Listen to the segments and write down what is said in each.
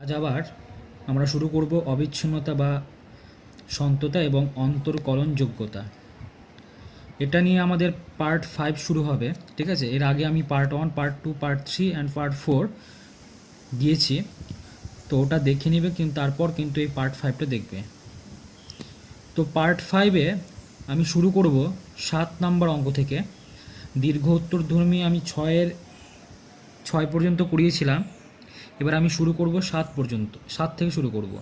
আজ আবার আমরা শুরু করব অবিচ্ছিন্নতা বা সন্ততা এবং অন্তর্কলনযোগ্যতা। এটা নিয়ে আমাদের পার্ট 5 শুরু হবে, ঠিক আছে। এর আগে আমি part 1, part 2, part 3 and part 4 দিয়েছি, তো ওটা দেখে নেবে, কিন্তু তারপর কিন্তু এই পার্ট 5টা দেখবে। তো পার্ট 5-এ আমি শুরু করব 7 নাম্বার অঙ্ক থেকে। দীর্ঘ উত্তরধর্মী আমি 6 পর্যন্ত করিয়েছিলাম, এবার আমি শুরু করব 7 পর্যন্ত, 7 থেকে শুরু করব।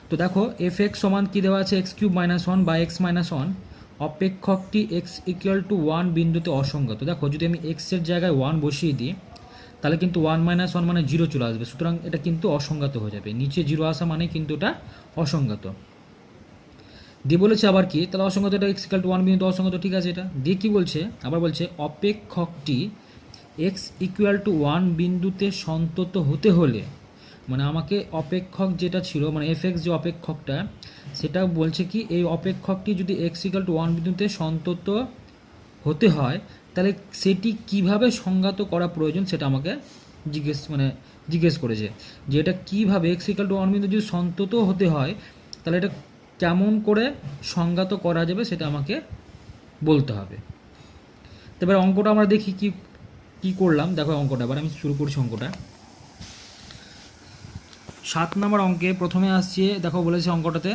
তো দেখো এফ এক্স সমান কী দেওয়া আছে, এক্স কিউব মাইনাস ওয়ান বা এক্স মাইনাস ওয়ান, অপেক্ষকটি এক্স ইকুয়াল টু 1 বিন্দুতে অসংগত। দেখো যদি আমি এক্সের জায়গায় 1 বসিয়ে দিই তাহলে কিন্তু 1 মাইনাস 1 মানে 0 চলে আসবে, সুতরাং এটা কিন্তু অসংগত হয়ে যাবে। নিচে 0 আসা মানে কিন্তু এটা অসংগত। দিয়ে বলেছে আবার কি, তাহলে অসংগত, এটা এক্স ইকুয়াল টু 1 বিন্দুতে অসংগত, ঠিক আছে। এটা দিয়ে কী বলছে, আবার বলছে অপেক্ষকটি এক্স ইকুয়াল টু 1 বিন্দুতে সন্তত হতে হলে, মানে আমাকে অপেক্ষক যেটা ছিল, মানে এফ এক্স যে অপেক্ষকটা, সেটা বলছে কি এই অপেক্ষকটি যদি এক্স ইকুয়াল টু 1 বিন্দুতে সন্তত হতে হয় তাহলে সেটি কিভাবে সংজ্ঞাত করা প্রয়োজন সেটা আমাকে জিজ্ঞেস করেছে, যে এটা কীভাবে এক্স ইকুয়াল টু 1 বিন্দু যদি সন্তত হতে হয় তাহলে এটা কেমন করে সংজ্ঞাত করা যাবে সেটা আমাকে বলতে হবে। তো এবার অঙ্কটা আমরা দেখি কি করলাম। দেখো অঙ্কটা এবার আমি শুরু করছি। অঙ্কটা 7 নম্বর অঙ্কে প্রথমে আসছে, দেখো বলেছে অঙ্কটাতে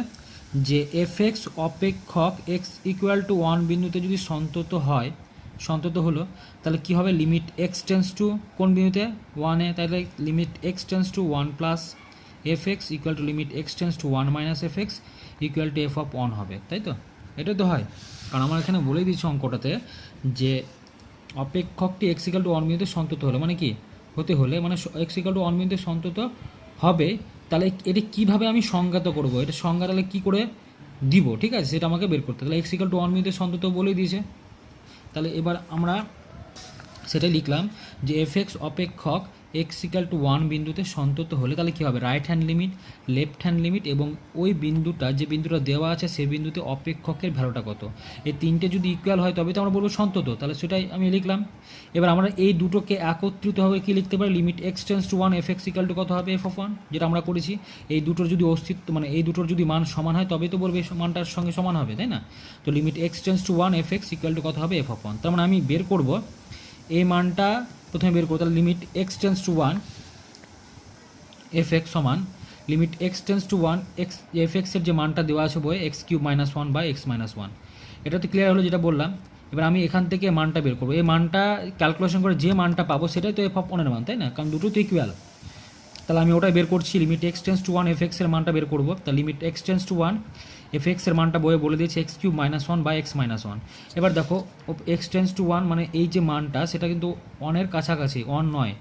যে এফ এক্স অপেক্ষক এক্স ইকুয়াল টু 1 বিন্দুতে যদি সন্তত হলো তাহলে কি হবে, লিমিট এক্স টেন্স টু কোন বিন্দুতে 1-এ, তাহলে limit x tends to 1 plus f x equal to limit x tends to 1 minus f x equal two F of 1 হবে, তাই তো। এটা তো হয়, কারণ আমার এখানে বলে দিচ্ছি অঙ্কটাতে যে অপেক্ষকটি এক্স ইকুয়াল টু 1 বিন্দুতে সন্তত হলে, মানে কি হতে হলে, মানে এক্স ইকুয়াল টু 1 বিন্দুতে সন্তত হবে, তাহলে এটা কীভাবে আমি সংজ্ঞাত করব, এটা সংজ্ঞা তাহলে কী করে দিব, ঠিক আছে, সেটা আমাকে বের করতে। তাহলে এক্স ইকুয়াল টু 1 বিন্দুতে সন্তত বলেই দিয়েছে, তাহলে এবার আমরা সেটাই লিখলাম যে এফ এক্স অপেক্ষক এক্স ইকুয়াল টু 1 বিন্দুতে সন্তত হলে তাহলে কী হবে, right hand limit, left hand limit এবং ওই বিন্দুটা যে বিন্দুটা দেওয়া আছে সেই বিন্দুতে অপেক্ষকের ভ্যালুটা কত, এই তিনটে যদি ইকুয়াল হয় তবে তো আমরা বলবো সন্তত, তাহলে সেটাই আমি লিখলাম। এবার আমরা এই দুটোকে একত্রিতভাবে কী লিখতে পারি, limit x tends to 1 f x equal two কত হবে, এফ অফ 1, যেটা আমরা করেছি। এই দুটোর যদি অস্তিত্ব, মানে এই দুটোর যদি মান সমান হয় তবেই তো বলবে মানটার সঙ্গে সমান হবে, তাই না। তো limit x tends to 1 f x equal two কত হবে, এফ অফ 1। তার মানে আমি বের করব এই মানটা, প্রথমে বের করবো, তাহলে limit x tends to 1 f x সমান limit x tends to 1 x, f এক্সের যে মানটা দেওয়া আছে বই x cube minus 1 by x minus 1, এটা তো ক্লিয়ার হলো যেটা বললাম। এবার আমি এখান থেকে মানটা বের করবো, এই মানটা ক্যালকুলেশন করে যে মানটা পাবো সেটাই তো এফ অফ 1 এর মান, তাই না, কারণ দুটো তো ইকুয়াল। তাহলে আমি ওটাই বের করছি, limit x tends to 1 f এক্সের মানটা বের করবো। তাহলে limit x tends to 1 f এক্সের মানটা বইয়ে বলে দিয়েছে x cube minus 1 by x minus 1। এবার দেখো এক্স টেন্স টু 1 মানে এই যে মানটা সেটা কিন্তু 1-এর কাছাকাছি, 1 নয়,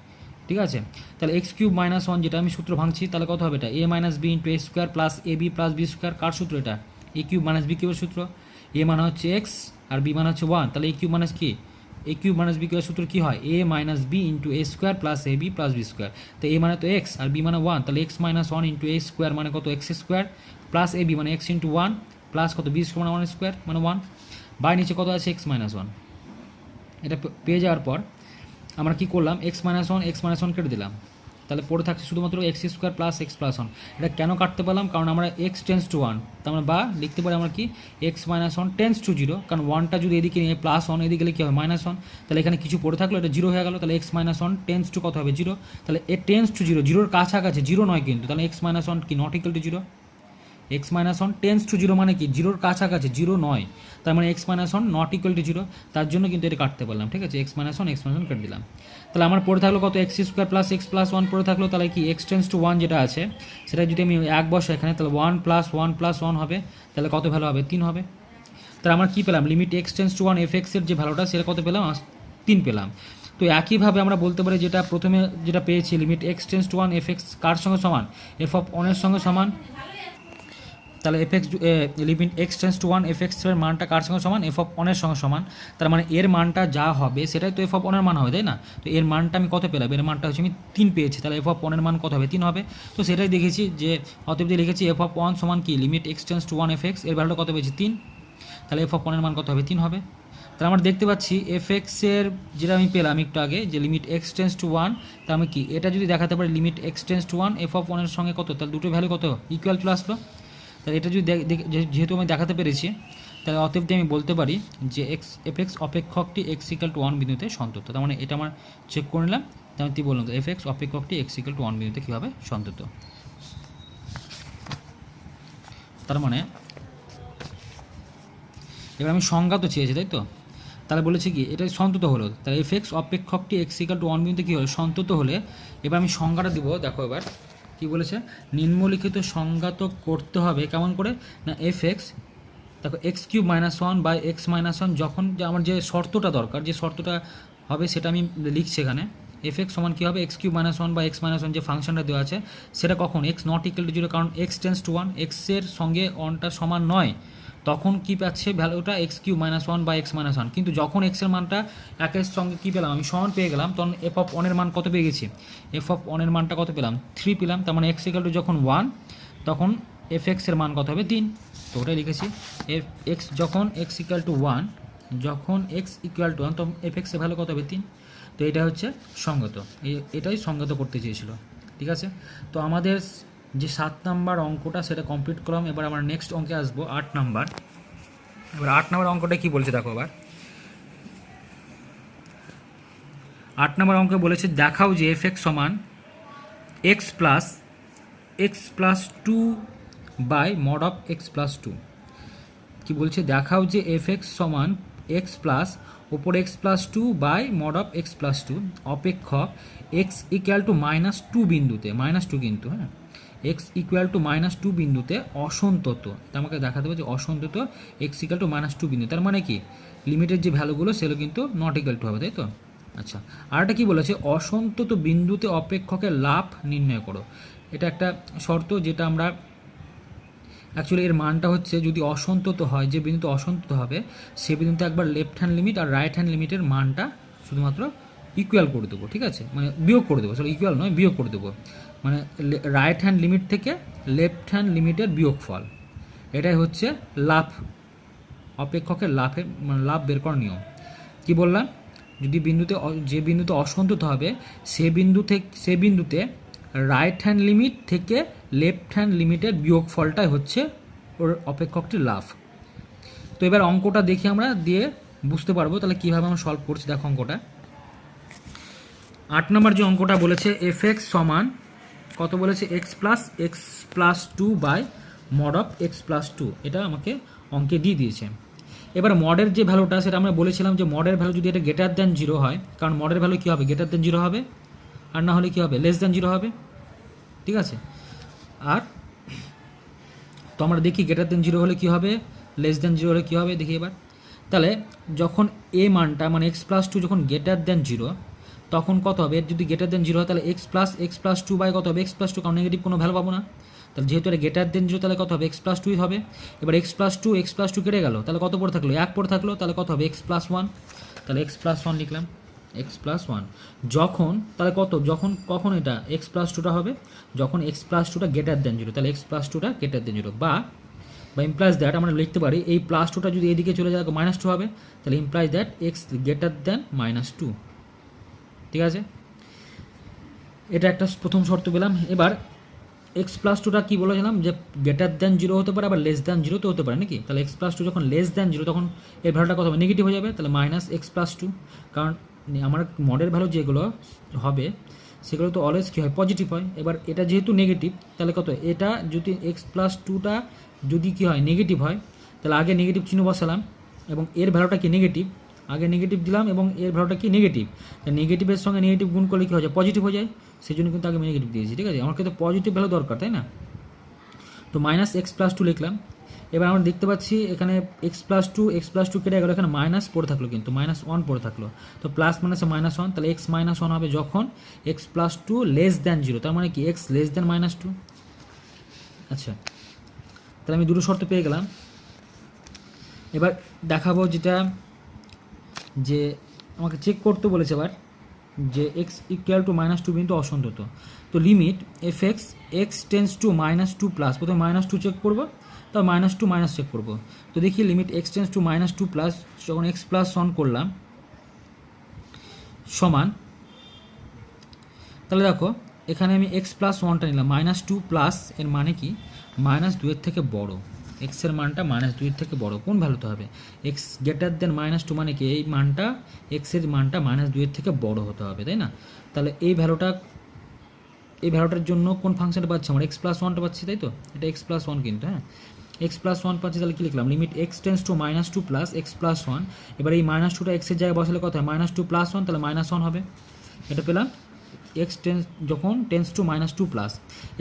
ঠিক আছে। তাহলে এক্স কিউব মাইনাস 1 যেটা আমি সূত্র ভাঙছি, তাহলে কত হবে, এটা এ minus b into a square plus a B plus b square, কার সূত্র এটা, এ কিউব মাইনাস বি কিউবের সূত্র। এ মানে হচ্ছে এক্স আর বি মানে হচ্ছে 1, তাহলে এ কিউব মাইনাস কি, এ কিউব মাইনাস বি কিউবের সূত্র কী হয়, এ minus b into a square plus a B plus b square. তো এ মানে তো এক্স আর বি মানে 1, তাহলে x minus 1 into a square মানে কত, x square plus a b মানে এক্স ইন্টু 1 প্লাস কত, বি স্কোয়ার মানে 1 স্কোয়ার মানে 1, বাই নিচে কত আছে, এক্স মাইনাস 1। এটা পেয়ে যাওয়ার পর আমরা কী করলাম, এক্স মাইনাস 1 কেটে দিলাম, তাহলে পড়ে থাকছে শুধুমাত্র x square plus x plus 1। এটা কেন কাটতে পারলাম, কারণ আমরা এক্স টেন্স টু 1, তার মানে বা লিখতে পারি আমরা কি এক্স মাইনাস 1 টেন্স টু 0, কারণ 1টা যদি এদিকে নিয়ে প্লাস 1 এদিকে গেলে কী হবে, মাইনাস 1, তাহলে এখানে কিছু পড়ে থাকলো, এটা 0 হয়ে গেল। তাহলে এক্স মাইনাস 1 টেন্স টু কত হবে, 0, তাহলে এ টেন্স টু 0, 0-এর কাছাকাছি, 0 নয় কিন্তু, তাহলে এক্স মাইনাস 1 কি not equal to 0, x minus 1 tense to 0 মানে কি 0-এর কাছাকাছি, 0 নয়, তার মানে x minus 1 not equal to 0, তার জন্য কিন্তু এটা কাটতে পারলাম, ঠিক আছে, এক্স মাইনাস 1 কেটে দিলাম। তাহলে আমার পড়ে থাকলো কত, x square plus x plus 1 পড়ে থাকলো, তাহলে কি এক্স টেন্স টু 1 যেটা আছে সেটা যদি আমি 1 বসাই এখানে, তাহলে 1 প্লাস 1 প্লাস 1 হবে, তাহলে কত ভ্যালু হবে, 3 হবে। তাহলে আমরা কী পেলাম, limit x tends to 1 f এক্সের যে ভ্যালুটা সেটা কত পেলাম, 3 পেলাম। তো একইভাবে আমরা বলতে পারি যেটা প্রথমে যেটা পেয়েছি, limit x tends to 1 f x কার সঙ্গে সমান, এফ অফ 1 এর সঙ্গে সমান, তাহলে f x limit x tends to 1 f এক্সের মানটা কার সঙ্গে সমান, এফ অফ 1 এর সঙ্গে সমান, তার মানে এর মানটা যা হবে সেটাই তো এফ অফ 1 এর মান হবে, তাই না। তো এর মানটা আমি কত পেলাম, এর মানটা হচ্ছে আমি 3 পেয়েছি, তাহলে এফ অফ 1 এর মান কত হবে, 3 হবে। তো সেটাই দেখেছি যে অতএব দিয়ে লিখেছি এফ অফ 1 সমান কি limit x tends to 1 f x, এর ভ্যালুটা কত পেয়েছি, 3, তাহলে এফ অফ 1 এর মান কত হবে, 3 হবে। তাহলে আমরা দেখতে পাচ্ছি এর যেটা আমি পেলাম একটু আগে যে limit x tends two one, তার আমি কি এটা যদি দেখাতে পারি limit x tends two one F of ওয়ানের সঙ্গে কত, তাহলে দুটো ভ্যালু কত ইকুয়াল টু আসলো। তাহলে এটা যদি যেহেতু আমি দেখাতে পেরেছি, তাহলে অতএব আমি বলতে পারি যে এফ এক্স অপেক্ষকটি এক্স ইকুয়াল টু ওয়ান বিন্দুতে সন্তুষ্ট। তার মানে এটা আমার চেক করে নিলাম, তার মানে বললাম এফ এক্স অপেক্ষকটি এক্স ইকুয়াল টু ওয়ান বিন্দুতে কীভাবে সন্তুষ্ট। তার মানে এবার আমি সংজ্ঞা তো চেয়েছি, তাই তো, তাহলে বলেছে কি এটা সন্তুষ্ট হলো, তাহলে এফ এক্স অপেক্ষকটি এক্স ইকুয়াল টু ওয়ান বিন্দুতে কী হলো সন্তুষ্ট হলে, এবার আমি সংজ্ঞাটা দিব। দেখো এবার কী বলেছে, নিম্নলিখিত সংজ্ঞাত করতে হবে কেমন করে না, এফ এক্স দেখো x cube minus one by x minus one, যখন যে আমার যে শর্তটা দরকার, যে শর্তটা হবে সেটা আমি লিখছি এখানে। এফ এক্স সমান কী হবে, এক্স কিউব মাইনাস ওয়ান বা এক্স মাইনাস ওয়ান যে ফাংশনটা দেওয়া আছে সেটা কখন x not equal two zero, কারণ এক্স টেন্স টু ওয়ান, এক্সের সঙ্গে ওয়ানটা সমান নয়, তখন কী পাচ্ছে ভ্যালুটা এক্স কিউব মাইনাস ওয়ান বা এক্স মাইনাস ওয়ান। কিন্তু যখন এক্সের মানটা একের সঙ্গে কী পেলাম আমি সমান পেয়ে গেলাম, তখন এফ অফ ওয়ানের মান কত পেয়ে গেছি, এফ অফ ওয়ানের মানটা কত পেলাম 3 পেলাম। তার মানে এক্স ইকুয়াল টু যখন 1 তখন এফ এক্সের মান কত হবে 3। তো ওটাই লিখেছি, এফ এক্স যখন এক্স ইকুয়াল টু 1, যখন এক্স ইকুয়াল টু 1 তখন এফ এক্সের ভ্যালু কত হবে 3। তো এটা হচ্ছে সঙ্গত, এটাই সঙ্গত করতে চেয়েছিল। ঠিক আছে, তো আমাদের যে 7 নাম্বার অঙ্কটা সেটা কমপ্লিট করলাম। এবার আমরা নেক্সট অঙ্কে আসবো 8 নাম্বার। এবার 8 নাম্বার অঙ্কটা কী বলছে দেখো, আবার 8 নাম্বার অঙ্কে বলেছে দেখাও যে এফ এক্স সমান x plus 2 by mod of x plus 2। কী বলছে, দেখাও যে এফ এক্স সমান এক্স প্লাস ওপর x plus 2 by mod of x plus 2 অপেক্ষক এক্স ইকুয়াল টু -2 বিন্দুতে, -2 কিন্তু হ্যাঁ, এক্স ইকুয়াল টু -2 বিন্দুতে অসন্তত। আমাকে দেখাতে হবে যে অসন্তত এক্স ইকুয়াল টু -2 বিন্দু, তার মানে কি লিমিটের যে ভ্যালুগুলো সেগুলো কিন্তু নট ইকুয়াল টু হবে, তাই তো। আচ্ছা, আর একটা কী বলেছে, অসন্তত বিন্দুতে অপেক্ষকের লাভ নির্ণয় করো। এটা একটা শর্ত যেটা আমরা অ্যাকচুয়ালি এর মানটা হচ্ছে যদি অসন্তত হয়, যে বিন্দুতে অসন্তত হবে সে বিন্দুতে একবার লেফট হ্যান্ড লিমিট আর রাইট হ্যান্ড লিমিটের মানটা শুধুমাত্র ইকুয়াল করে দেবো, ঠিক আছে, মানে বিয়োগ করে দেবো, সরি ইকুয়াল নয় বিয়োগ করে দেবো, মানে রাইট হ্যান্ড লিমিট থেকে লেফট হ্যান্ড লিমিটের বিয়োগফল, এটাই হচ্ছে লাভ, অপেক্ষকের লাভের মানে লাভ বের করার নিয়ম। কী বললাম, যদি বিন্দুতে যে বিন্দুতে অসন্তত হবে সে বিন্দুতে রাইট হ্যান্ড লিমিট থেকে লেফট হ্যান্ড লিমিটের বিয়োগফলটাই হচ্ছে ওর অপেক্ষকটির লাভ। তো এবার অঙ্কটা দেখি আমরা দিয়ে বুঝতে পারবো তাহলে কীভাবে আমরা সলভ করছি। দেখো অঙ্কটা 8 নম্বর যে অঙ্কটা বলেছে এফ এক্স সমান কত বলেছে, x plus 2 by mod of x plus 2, এটা আমাকে অঙ্কে দিয়ে দিয়েছে। এবার মডের যে ভ্যালুটা সেটা আমরা বলেছিলাম যে মডের ভ্যালু যদি এটা গ্রেটার দ্যান 0 হয়, কারণ মডের ভ্যালু কী হবে গ্রেটার দ্যান 0 হবে, আর না হলে কী হবে লেস দ্যান 0 হবে, ঠিক আছে। আর তো আমরা দেখি গ্রেটার দ্যান 0 হলে কী হবে, লেস দ্যান 0 হলে কী হবে দেখি এবার। তাহলে যখন এ মানটা মানে এক্স প্লাস 2 যখন গ্রেটার দ্যান 0 তখন কত হবে, যদি গ্রেটার দ্যান 0 হয় তাহলে এক্স প্লাস 2 বাই কত হবে এক্স প্লাস 2, কারণ নেগেটিভ কোনো ভ্যালু পাবো না, তাহলে যেহেতু এটা গ্রেটার দ্যান 0 তাহলে কত হবে এক্স প্লাস 2 হবে। এবার এক্স প্লাস টু কেটে গেল, তাহলে কত পড়ে থাকলো 1 পড়ে থাকলো, তাহলে কত হবে এক্স প্লাস 1, তাহলে এক্স প্লাস 1 লিখলাম, এক্স প্লাস 1 যখন তাহলে কত কখন এটা এক্স প্লাস 2টা হবে যখন এক্স প্লাস 2টা গ্রেটার দ্যান 0, তাহলে এক্স প্লাস 2টা গ্রেটার দ্যান 0 বা ইমপ্লাইজ দ্যাট আমরা লিখতে পারি এই প্লাস 2টা যদি এদিকে চলে যায় -2 হবে, তাহলে implies that x greater than -2, ঠিক আছে। এটা একটা প্রথম শর্ত পেলাম। এবার এক্স প্লাস 2টা কী বলেছিলাম যে গ্রেটার দ্যান 0 হতে পারে আবার লেস দ্যান 0 তো হতে পারে নাকি, তাহলে এক্স প্লাস 2 যখন লেস দ্যান 0 তখন এর ভ্যালুটা কত হবে নেগেটিভ হয়ে যাবে, তাহলে -x+2, কারণ আমার মডের ভ্যালু যেগুলো হবে সেগুলো তো অলওয়েজ কী হয় পজিটিভ হয়। এবার এটা যেহেতু নেগেটিভ তাহলে কত, এটা যদি এক্স প্লাস 2টা যদি কী হয় নেগেটিভ হয় তাহলে আগে নেগেটিভ চিহ্ন বসালাম এবং এর ভ্যালুটা কি নেগেটিভ, আগে নেগেটিভ দিলাম এবং এর ভ্যালুটা কি নেগেটিভ, নেগেটিভের সঙ্গে নেগেটিভ গুণ করলে কী হয়ে যায় পজিটিভ হয়ে যায়, সেই জন্য কিন্তু আগে আমি নেগেটিভ দিয়েছি, ঠিক আছে। আমার কিন্তু পজিটিভ ভ্যালু দরকার, তাই না। তো -x+2 লিখলাম। এবার আমরা দেখতে পাচ্ছি এখানে x+2 কেটে গেলো, এখানে মাইনাস পড়ে থাকলো কিন্তু -1 পড়ে থাকলো, তো প্লাস মাইনাসে -1, তাহলে x -1 হবে যখন x+2 লেস দ্যান 0, তার মানে কি x লেস দ্যান -2। আচ্ছা, তাহলে আমি দুটো শর্ত পেয়ে গেলাম। এবার দেখাবো যেটা যে আমাকে চেক করতে বলেছে এবার যে এক্স ইকুয়াল টু -2 বিন্দু অসন্তত। তো limit f x tends two -2 plus, প্রথমে -2 চেক করবো, তো -2 মাইনাস চেক করবো। তো দেখি limit x tends two -2 plus, যখন এক্স প্লাস 1 করলাম সমান, তাহলে দেখো এখানে আমি এক্স প্লাস 1টা নিলাম, -2 প্লাস এর মানে কি -2 থেকে বড়, এক্সের মানটা -2 থেকে বড়, কোন ভ্যালুতে হবে এক্স গ্রেটার দেন -2 মানে কি এই মানটা এক্সের মানটা -2 থেকে বড় হতে হবে, তাই না? তাহলে এই ভ্যালুটার জন্য কোন ফাংশনটা পাচ্ছি আমরা এক্স প্লাস 1টা পাচ্ছি, তাই তো? এটা এক্স প্লাস 1 কিন্তু, হ্যাঁ এক্স প্লাস 1 পাচ্ছি, তাহলে কি লিখলাম limit x tends two -2 plus x plus 1, এবার এই -2টা এক্সের জায়গায় বসালে কত হয় -2 প্লাস 1, তাহলে -1 হবে, এটা পেলাম এক্স টেন্স যখন টেন্স টু -2 প্লাস।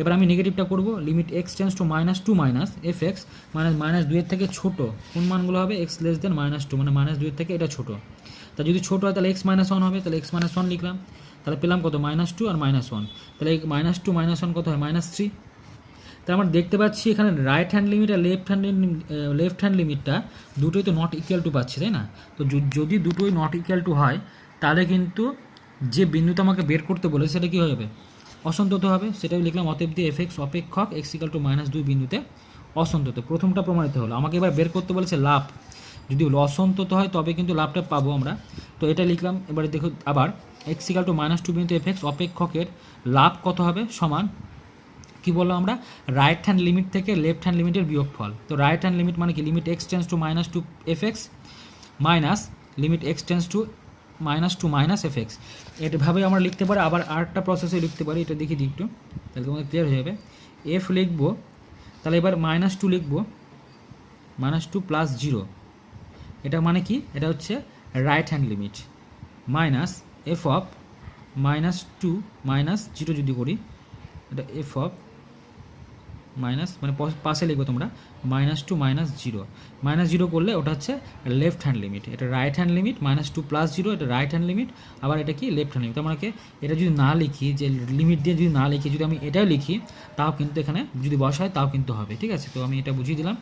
এবার আমি নেগেটিভটা করব, limit x tends two -2 minus f x -2 থেকে ছোট কোন মানগুলো হবে এক্স লেস দেন -2, মানে -2 থেকে এটা ছোট, তা যদি ছোট হয় তাহলে এক্স -1 হবে, তাহলে এক্স -1 লিখলাম, তাহলে পেলাম কত -2 আর -1, তাহলে -2 -1 কত হয় -3। তাহলে আমরা দেখতে পাচ্ছি এখানে রাইট হ্যান্ড লিমিট আর লেফট হ্যান্ড লিমিটটা দুটোই তো নট ইকুয়াল টু পাচ্ছি, তাই না? তো যদি দুটোই নট ইকুয়াল টু হয় তাহলে কিন্তু যে বিন্দুটা আমাকে বের করতে বলে সেটা কী হবে অসন্তত হবে, সেটাই লিখলাম অতএব দিয়ে এফ এক্স অপেক্ষক এক্স ইকুয়াল টু -2 বিন্দুতে অসন্তত। প্রথমটা প্রমাণিত হলো, আমাকে এবার বের করতে বলেছে লাভ, যদি অসন্তত হয় তবে কিন্তু লাভটা পাবো আমরা, তো এটা লিখলাম। এবারে দেখো আবার এক্স ইকুয়াল টু -2 বিন্দু এফ এক্স অপেক্ষকের লাভ কত হবে সমান কি বললাম আমরা রাইট হ্যান্ড লিমিট থেকে লেফট হ্যান্ড লিমিটের বিয়োগফল। তো রাইট হ্যান্ড লিমিট মানে কি limit x tends two -2 F x minus limit x tends two -2 minus f x, এভাবে আমরা লিখতে পারি। আবার আরেকটা প্রসেসে লিখতে পারি, এটা দেখি একটু, তাহলে তোমাদের ক্লিয়ার হয়ে যাবে। এফ লিখবো, তাহলে এবার -2 লিখবো, -2 প্লাস 0, এটা মানে কি এটা হচ্ছে right hand limit minus F of -2 minus 0 যদি করি, এটা এফ অফ মাইনাস মানে পাশে লিখবো তোমরা -2 মাইনাস 0, -0 করলে ওটা হচ্ছে লেফট হ্যান্ড লিমিট, এটা রাইট হ্যান্ড লিমিট -2 প্লাস 0 এটা রাইট হ্যান্ড লিমিট, আবার এটা কি লেফট হ্যান্ড লিমিট। তার মানে এটা যদি না লিখি, যে লিমিট দিয়ে যদি না লিখি, যদি আমি এটাও লিখি তাও কিন্তু এখানে যদি বসায় তাও কিন্তু হবে, ঠিক আছে? তো আমি এটা বুঝিয়ে দিলাম,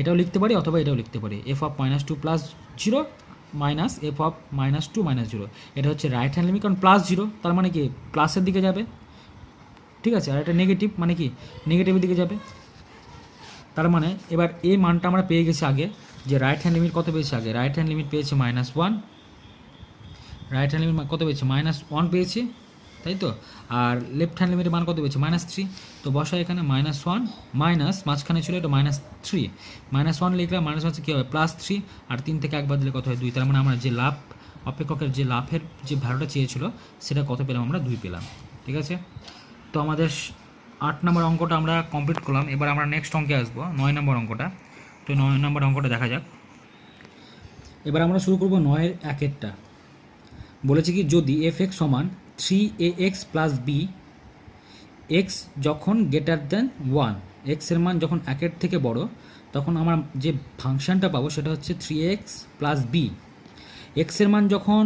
এটাও লিখতে পারি অথবা এটাও লিখতে পারি, F of -2 plus 0 minus F of -2 minus 0, এটা হচ্ছে রাইট হ্যান্ড লিমিট, কারণ প্লাস 0 তার মানে কি প্লাসের দিকে যাবে, ঠিক আছে? আর এটা নেগেটিভ মানে কি নেগেটিভের দিকে যাবে। তার মানে এবার এই মানটা আমরা পেয়ে গেছি আগে, যে রাইট হ্যান্ড লিমিট কত পেয়েছি আগে, রাইট হ্যান্ড লিমিট পেয়েছে -1, রাইট হ্যান্ড লিমিট কত পেয়েছি -1 পেয়েছি, তাই তো? আর লেফট হ্যান্ড লিমিটের মান কত পেয়েছি -3, তো বসা এখানে -1 মাইনাস মাঝখানে ছিল এটা -3, -1 লিখলাম, -1 কী হবে +3, আর 3 থেকে 1 বাদ দিলে কত হয় 2, তার মানে আমরা যে লাভ অপেক্ষকের যে লাভের যে ভ্যালুটা চেয়েছিল সেটা কত পেলাম আমরা 2 পেলাম, ঠিক আছে? তো আমাদের 8 নম্বর অঙ্কটা আমরা কমপ্লিট করলাম। এবার আমরা নেক্সট অঙ্কে আসবো 9 নম্বর অঙ্কটা। তো 9 নম্বর অঙ্কটা দেখা যাক। এবার আমরা শুরু করবো 9-এর 1-এরটা। বলেছে কি যদি এফ এক্স সমান 3ax প্লাস বি, এক্স যখন গ্রেটার দেন 1, এক্সের মান যখন 1-এর থেকে বড়, তখন আমরা যে ফাংশনটা পাবো সেটা হচ্ছে 3x প্লাস বি। এক্সের মান যখন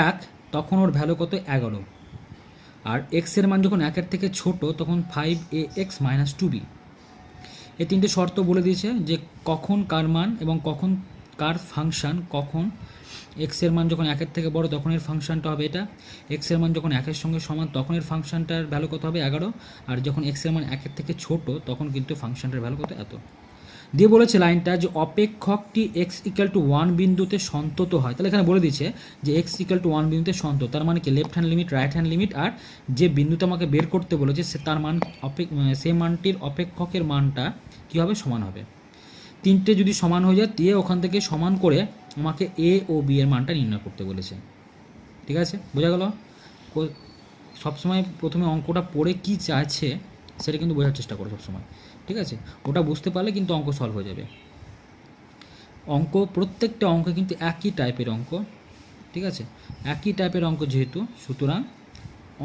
1 তখন ওর ভ্যালু কত 11, আর এক্সের মান যখন 1-এর থেকে ছোট তখন 5ax মাইনাস 2b। এই তিনটে শর্ত বলে দিয়েছে যে কখন কার মান এবং কখন কার ফাংশন, কখন এক্সের মান যখন 1-এর থেকে বড় তখন এর ফাংশনটা হবে এটা, এক্সের মান যখন 1-এর সঙ্গে সমান তখন এর ফাংশনটার ভ্যালু কত হবে 11, আর যখন এক্সের মান 1-এর থেকে ছোট তখন কিন্তু ফাংশনটার ভ্যালু কত এত। দিয়ে বলেছে লাইনটা যে অপেক্ষকটি এক্স ইকুয়াল টু 1 বিন্দুতে সন্তত হয়, তাহলে এখানে বলে দিচ্ছে যে এক্স ইকুয়াল টু 1 বিন্দুতে সন্তত, তার মানে কি left hand limit right hand limit, আর যে বিন্দুতে আমাকে বের করতে বলেছে সে তার মান সেই মানটির অপেক্ষকের মানটা কী হবে সমান হবে। তিনটে যদি সমান হয়ে যায় দিয়ে ওখান থেকে সমান করে আমাকে এ ও বি এর মানটা নির্ণয় করতে বলেছে, ঠিক আছে? বোঝা গেল? সবসময় প্রথমে অঙ্কটা পড়ে কী চাইছে সেটা কিন্তু বোঝার চেষ্টা করো সবসময়, ঠিক আছে? ওটা বুঝতে পারলে কিন্তু অঙ্ক সলভ হয়ে যাবে। অঙ্ক প্রত্যেকটা অঙ্ক কিন্তু একই টাইপের অঙ্ক, ঠিক আছে? একই টাইপের অঙ্ক যেহেতু, সুতরাং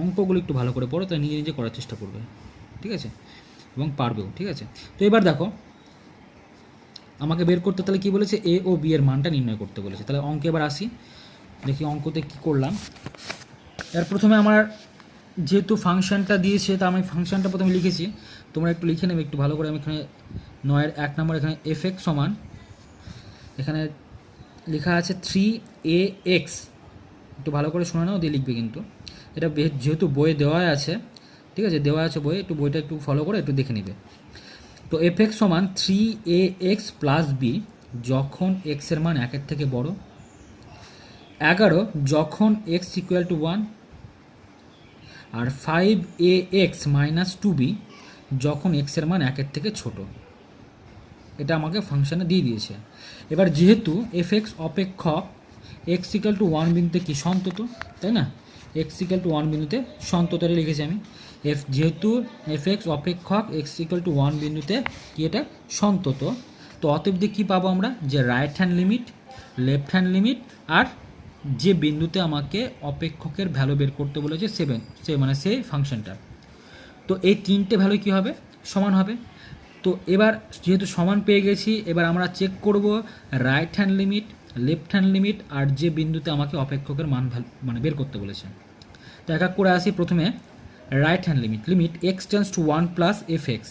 অঙ্কগুলো একটু ভালো করে পড়ো, তাই নিজে নিজে করার চেষ্টা করবে, ঠিক আছে? এবং পারবেও, ঠিক আছে? তো এবার দেখো আমাকে বের করতে তাহলে কী বলেছে এ ও বি এর মানটা নির্ণয় করতে বলেছে। তাহলে অঙ্কে এবার আসি, দেখি অঙ্কতে কী করলাম। এর প্রথমে আমার যেহেতু ফাংশনটা দিয়েছে তা আমি ফাংশনটা প্রথমে লিখেছি, তোমরা একটু লিখে নেবে একটু ভালো করে। আমি এখানে 9-এর 1 নম্বর এখানে এফ এক্স সমান, এখানে লেখা আছে 3ax, একটু ভালো করে শুনে নাও দিয়ে লিখবে কিন্তু। এটা যেহেতু বইয়ে দেওয়া আছে, ঠিক আছে? দেওয়া আছে বইয়ে, একটু বইটা একটু ফলো করে একটু দেখে নেবে। তো এফ এক্স সমান 3ax প্লাস বি যখন এক্সের মান 1-এর থেকে বড়, 11 যখন এক্স ইকুয়াল টু 1, আর 5ax মাইনাস 2b যখন এক্সের মান 1-এর থেকে ছোট। এটা আমাকে ফাংশানে দিয়ে দিয়েছে। এবার যেহেতু এফ এক্স অপেক্ষক এক্স ইকুয়াল টু 1 বিন্দুতে কি সন্তত, তাই না? এক্স ইকুয়াল টু 1 বিন্দুতে সন্ততরে লিখেছি আমি। যেহেতু এফ এক্স অপেক্ষক এক্স ইকুয়াল টু 1 বিন্দুতে কি এটা সন্তত, তো অতএব দিয়ে কী পাবো আমরা, যে right hand limit, left hand limit, আর যে বিন্দুতে আমাকে অপেক্ষকের ভ্যালু বের করতে বলেছে মানে সেই ফাংশনটা। তো এই তিনটে ভ্যালু কী হবে, সমান হবে। তো এবার যেহেতু সমান পেয়ে গেছি, এবার আমরা চেক করব right hand limit, left hand limit, আর যে বিন্দুতে আমাকে অপেক্ষকের মান মানে বের করতে বলেছে। তো এক এক করে আসি। প্রথমে right hand limit, limit x tends to 1 plus f x.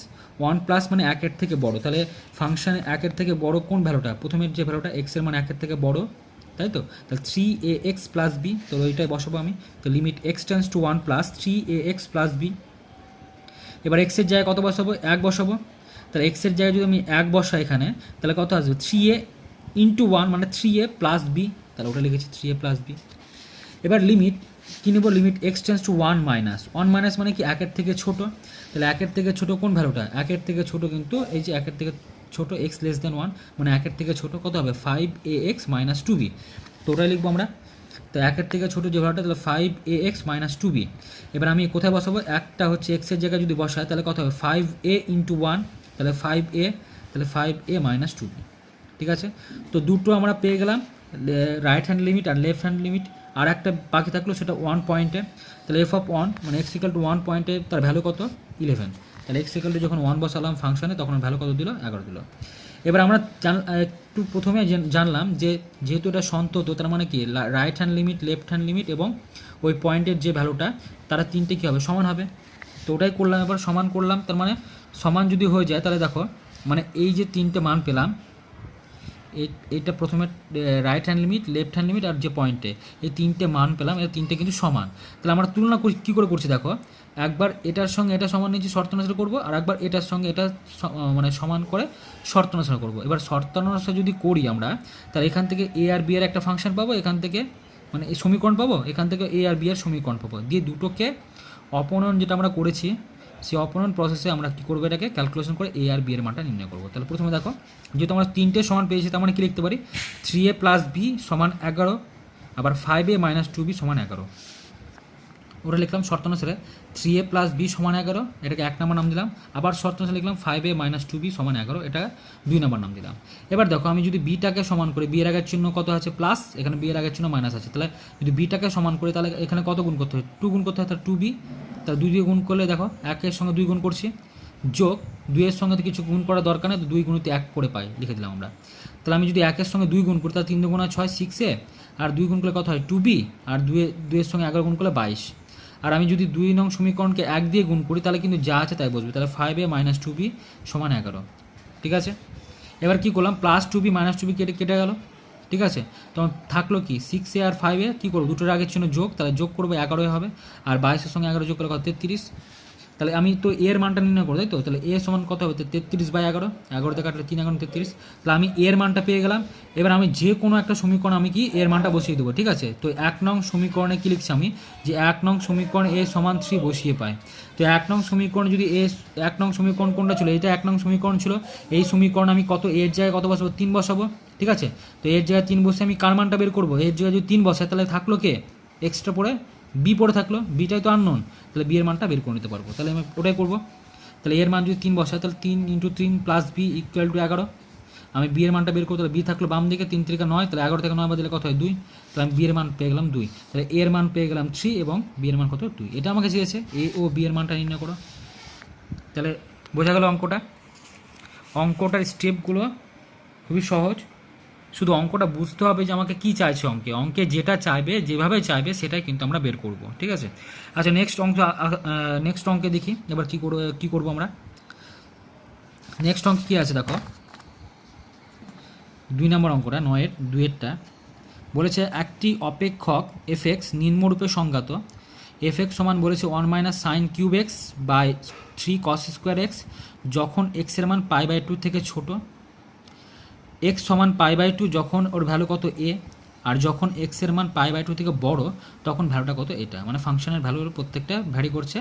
1 plus মানে 1-এর থেকে বড়, তাহলে ফাংশানে 1-এর থেকে বড় কোন ভ্যালুটা, প্রথমের যে ভ্যালুটা এক্সের মান 1-এর থেকে বড়, তাই তো? তাহলে 3ax প্লাস বি, তো ওইটাই বসাবো আমি। তো limit x tends to 1 plus 3ax plus b. এবার এক্সের জায়গায় কত বসাবো, 1 বসাবো। তাহলে এক্সের জায়গায় যদি আমি 1 বসাই এখানে, তাহলে কত আসবে, 3a ইন্টু 1 মানে 3a প্লাস বি, তাহলে ওটা লিখেছি 3a প্লাস বি। এবার লিমিট কী নেব, limit x tends to 1 minus, 1 minus মানে কি 1-এর থেকে ছোট, তাহলে 1-এর থেকে ছোট কোন ভ্যালুটা, 1-এর থেকে ছোট কিন্তু এই যে 1-এর থেকে ছোট এক্স লেস দেন 1 মানে 1-এর থেকে ছোট কত হবে, 5ax মাইনাস 2b। তো ওটাই লিখবো আমরা। তো 1-এর থেকে ছোটো যে ভ্যালুটা, তাহলে 5ax মাইনাস 2b। এবার আমি কোথায় বসাবো, একটা হচ্ছে এক্সের জায়গায় যদি বসায় তাহলে কত হবে, 5a ইন্টু 1, তাহলে 5a, তাহলে 5a মাইনাস 2b। ঠিক আছে, তো দুটো আমরা পেয়ে গেলাম, রাইট হ্যান্ড লিমিট আর লেফট হ্যান্ড লিমিট। আর একটা বাকি থাকলো সেটা 1 পয়েন্টে, তাহলে এফ অফ 1 মানে এক্স ইকুয়াল টু 1 পয়েন্টে তার ভ্যালু কত, 11। তাহলে এক্স ইকুয়াল টু যখন 1 বসালাম ফাংশনে, তখন ভ্যালু কত দিল, 11 দিল। এবার আমরা একটু প্রথমে জানলাম যে যেহেতু এটা সন্তত, তার মানে কি right hand limit, left hand limit এবং ওই পয়েন্টের যে ভ্যালুটা, তারা তিনটে কী হবে, সমান হবে। তো ওটাই করলাম, এবার সমান করলাম। তার মানে সমান যদি হয়ে যায় তাহলে দেখো, মানে এই যে তিনটে মান পেলাম, এইটা প্রথমে right hand limit, left hand limit আর যে পয়েন্টে, এই তিনটে মান পেলাম, এই তিনটে কিন্তু সমান। তাহলে আমরা তুলনা কী করে করছি দেখো, একবার এটার সঙ্গে এটা সমান নিয়েছি শর্ত অনুসারে করবো, আর একবার এটার সঙ্গে এটা মানে সমান করে শর্ত অনুসারে করবো। এবার শর্ত অনুসারে যদি করি আমরা, তাহলে এখান থেকে এ আর বি এর একটা ফাংশন পাবো, এখান থেকে মানে এই সমীকরণ পাবো, এখান থেকে এ আর বি এর সমীকরণ পাবো, দিয়ে দুটোকে অপনয়ন যেটা আমরা করেছি সেই অপনয়ন প্রসেসে আমরা কী করবো, এটাকে ক্যালকুলেশন করে এ আর বি এর মানটা নির্ণয় করবো। তাহলে প্রথমে দেখো, যেহেতু আমরা তিনটে সমান পেয়েছি, তার মানে কী লিখতে পারি, 3a প্লাস বি সমান 11, আবার 5a মাইনাস 2b সমান 11। ওটা লিখলাম শর্ত অনুসারে 3a প্লাস বি সমান 11, এটাকে 1 নম্বর নাম দিলাম। আবার শর্ত অনুসারে লিখলাম 5a মাইনাস 2b সমান 11, এটা 2 নম্বর নাম দিলাম। এবার দেখো, আমি যদি বিটাকে সমান করি, বি এর আগের চিহ্ন কত আছে প্লাস, এখানে বি এর আগের চিহ্ন মাইনাস আছে, তাহলে যদি বিটাকে সমান করি তাহলে এখানে কত গুণ করতে হয়, 2 গুণ করতে হয়, তাহলে 2b। তাহলে 2 দিয়ে গুণ করলে দেখো 1-এর সঙ্গে 2 গুণ করছি, যোগ 2-এর সঙ্গে তো কিছু গুণ করার দরকার নেই, তো 2 গুণিতে 1 করে পাই, লিখে দিলাম আমরা। তাহলে আমি যদি 1-এর সঙ্গে 2 গুণ করি, তাহলে 3 গুণ 6 6a, আর 2 গুণ করলে কত হয় 2b, আর 2-এর সঙ্গে 11 গুণ করলে 22। আর আমি যদি 2 নং সমীকরণকে 1 দিয়ে গুণ করি, তাহলে কিন্তু যা আছে তাই বসবে, তাহলে 5a মাইনাস 2b সমান 11। ঠিক আছে, এবার কী করলাম, প্লাস 2b মাইনাস 2b কেটে গেল। ঠিক আছে, তখন থাকলো কি 6a আর 5a, কী করবো, দুটোর আগের জন্য যোগ, তাহলে যোগ করবো 11 হবে, আর 22-এর সঙ্গে 11 যোগ করলে কত, 33। তাহলে আমি তো এর মানটা নির্ণয় করবো, তাই তো? তাহলে এ সমান কত হবে, 33/11, 11 কাটলে 3 11 33। তাহলে আমি এর মানটা পেয়ে গেলাম। এবার আমি যে কোনো একটা সমীকরণ আমি কি এর মানটা বসিয়ে দেবো। ঠিক আছে, তো 1 নং সমীকরণে কী লিখছি আমি, যে 1 নং সমীকরণ এ সমান 3 বসিয়ে পাই। তো 1 নং সমীকরণ যদি 1 নং সমীকরণ কোনটা ছিল, এটা 1 নং সমীকরণ ছিল, এই সমীকরণ আমি কত, এর জায়গায় কত বসাবো, 3 বসাবো। ঠিক আছে, তো এর জায়গায় 3 বসে আমি কার মানটা বের করবো, এর জায়গায় যদি 3 বসায় তাহলে থাকলো কে, এক্সট্রা পরে বি পড়ে থাকলো, বিটাই তো আননোন, তাহলে বি এর মানটা বের করে নিতে পারবো। তাহলে আমি ওটাই করবো। তাহলে এর মান যদি 3 বসায়, তাহলে 3 × 3 প্লাস বি ইকুয়াল টু 11। আমি বি এর মানটা বের করবো, তাহলে বি থাকলো বাম দিকে, 3 3 9, তাহলে 11 থেকে 9 বাদ দিলে কত হয়, 2। তাহলে আমি বি এর মান পেয়ে গেলাম 2, তাহলে এর মান পেয়ে গেলাম 3 এবং বি এর মান কত, 2। এটা আমাকে চেয়েছে এ ও বি এর মানটা নির্ণয় করো। তাহলে বোঝা গেল অঙ্কটার স্টেপগুলো খুবই সহজ, শুধু অঙ্কটা বুঝতে হবে যে আমাকে কী চাইছে, অঙ্কে যেটা চাইবে, যেভাবে চাইবে সেটাই কিন্তু আমরা বের করব। ঠিক আছে, আচ্ছা নেক্সট অঙ্কে দেখি এবার কী করবো আমরা। নেক্সট অঙ্ক কী আছে দেখো, 2 নম্বর অঙ্কটা, 9-এর 2-এরটা বলেছে, একটি অপেক্ষক এফ এক্স নিম্নরূপে সংজ্ঞাত। এফ এক্স সমান বলেছে 1 - sin³ x/√x 3 cos square x যখন এক্সের মান π/2 থেকে ছোট, এক্স সমান π/2 যখন ওর ভ্যালু কত এ, আর যখন এক্সের মান π/2 থেকে বড় তখন ভ্যালুটা কত এটা, মানে ফাংশনের ভ্যালু প্রত্যেকটা ভ্যারি করছে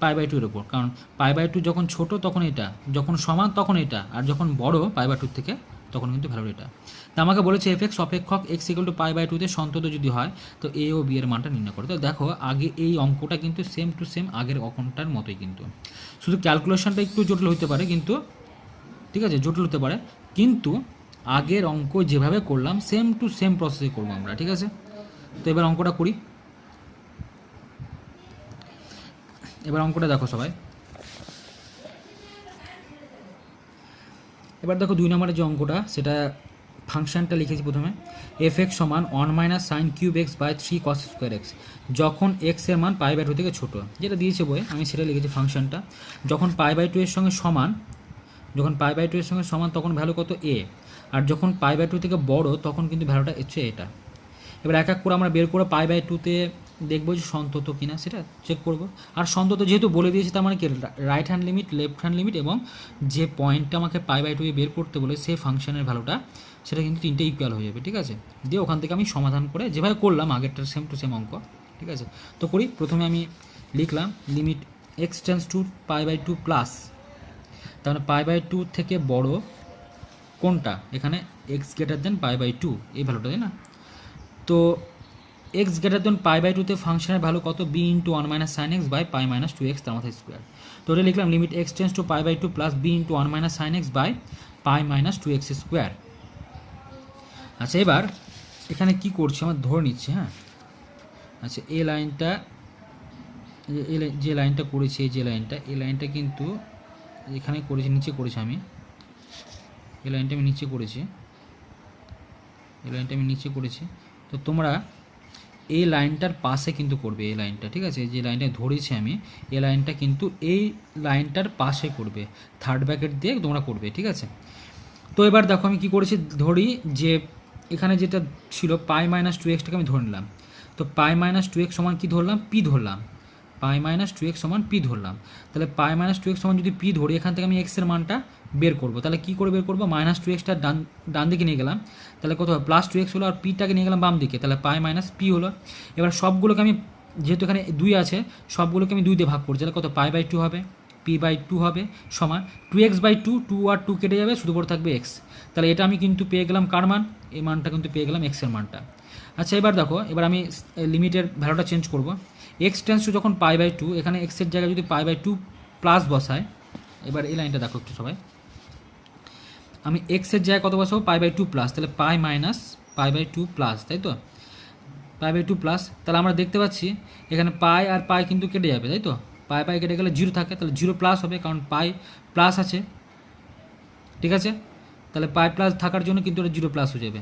π/2 এর উপর, কারণ π/2 যখন ছোট তখন এটা, যখন সমান তখন এটা, আর যখন বড় π/2 থেকে তখন কিন্তু ভ্যালু এটা। তা আমাকে বলেছে এফ অপেক্ষক x = π/2 তে সন্তত যদি হয় তো এ ও বি এর মানটা নির্ণয় করো। তো দেখো আগে এই অঙ্কটা কিন্তু সেম টু সেম আগের অঙ্কটার মতোই, কিন্তু শুধু ক্যালকুলেশনটা একটু জটিল হতে পারে, কিন্তু ঠিক আছে জটিল হতে পারে, কিন্তু আগের অঙ্ক যেভাবে করলাম সেম টু সেম প্রসেসে করবো আমরা, ঠিক আছে। তো এবার অঙ্কটা করি। এবার অঙ্কটা দেখো সবাই। এবার দেখো 2 নম্বরের যে অঙ্কটা সেটা ফাংশনটা লিখেছি প্রথমে, f(x) = 1 - sin cube x by 3 cos square x যখন x এর মান π/2 থেকে ছোট, যেটা দিয়েছে বইয়ে আমি সেটা লিখেছি ফাংশনটা। যখন π/2 এর সঙ্গে সমান, যখন π/2 এর সঙ্গে সমান তখন ভ্যালু কত a, আর যখন π/2 থেকে বড় তখন কিন্তু ভ্যালুটা হচ্ছে এটা। এবার এক এক করে আমরা বের করে π/2 তে দেখবো যে সন্তত কিনা সেটা চেক করব। আর সন্তত যেহেতু বলে দিয়েছি তার মানে কি right hand limit, left hand limit এবং যে পয়েন্টটা আমাকে π/2 এ বের করতে বলে সেই ফাংশনের ভ্যালুটা সেটা কিন্তু তিনটে ইকুয়াল হয়ে যাবে, ঠিক আছে। দিয়ে ওখান থেকে আমি সমাধান করে যেভাবে করলাম আগেরটার সেম টু সেম অঙ্ক, ঠিক আছে। তো করি, প্রথমে আমি লিখলাম limit x tends to π/2 plus, তার মানে π/2 থেকে বড় কোনটা, এখানে x > π/2 এই ভ্যালুটা, তাই না। তো x > π/2 তে ফাংশনের ভ্যালু কত, b × 1 - sin x by π - 2x তার মাথায় স্কোয়ার। তো ওটা লিখলাম limit x tends to π/2 plus b × 1 - sin x by π - 2x square. আচ্ছা এবার এখানে কি করছি আমার ধরে নিচ্ছে, হ্যাঁ। আচ্ছা এই লাইনটা, যে লাইনটা করেছি, এই লাইনটা কিন্তু এখানে করেছি, নিচে করেছি আমি, এই লাইনটা আমি নিচে করেছি, তো তোমরা এই লাইনটার পাশে কিন্তু করবে, এই লাইনটা, ঠিক আছে। যে লাইনটা ধরেছি আমি, এই লাইনটা কিন্তু এই লাইনটার পাশে করবে, থার্ড ব্র্যাকেট দিয়ে তোমরা করবে, ঠিক আছে। তো এবার দেখো আমি কি করেছি, ধরি যে এখানে যেটা ছিল π - 2x আমি ধরে নিলাম। তো π - 2x সমান কি ধরলাম, p ধরলাম, π - 2x সমান p ধরলাম। তাহলে π - 2x সমান যদি p ধরি, এখান থেকে আমি x এর মানটা বের করব। তাহলে কী করে বের করবো, -2xটা ডান দিকে নিয়ে গেলাম, তাহলে কত হবে +2x হলো, আর পিটাকে নিয়ে গেলাম বাম দিকে, তাহলে π - p হলো। এবার সবগুলোকে আমি, যেহেতু এখানে 2 আছে, সবগুলোকে আমি 2 দিয়ে ভাগ করছি, তাহলে কত π/2 হবে, p/2 হবে সমান 2x/2, 2 আর 2 কেটে যাবে, শুধু পড়ে থাকবে x। তাহলে এটা আমি কিন্তু পেয়ে গেলাম কার মান, এই মানটা কিন্তু পেয়ে গেলাম x এর মানটা। আচ্ছা এবার দেখো, এবার আমি লিমিটের ভ্যালুটা চেঞ্জ করব। x টেন্ডস টু যখন π/2, এখানে x এর জায়গায় যদি π/2 প্লাস বসায়, এবার এই লাইনটা দেখো একটু সবাই, আমি x এর জায়গায় কত বসাবো, π/2 প্লাস, তাহলে π - π/2 প্লাস, তাই তো π/2 প্লাস। তাহলে আমরা দেখতে পাচ্ছি এখানে পাই আর পাই কিন্তু কেটে যাবে, তাই তো, পাই কেটে গেলে 0 থাকে, তাহলে 0 প্লাস হবে, কারণ পাই প্লাস আছে, ঠিক আছে। তাহলে পাই প্লাস থাকার জন্য কিন্তু ওটা 0 প্লাস হয়ে যাবে।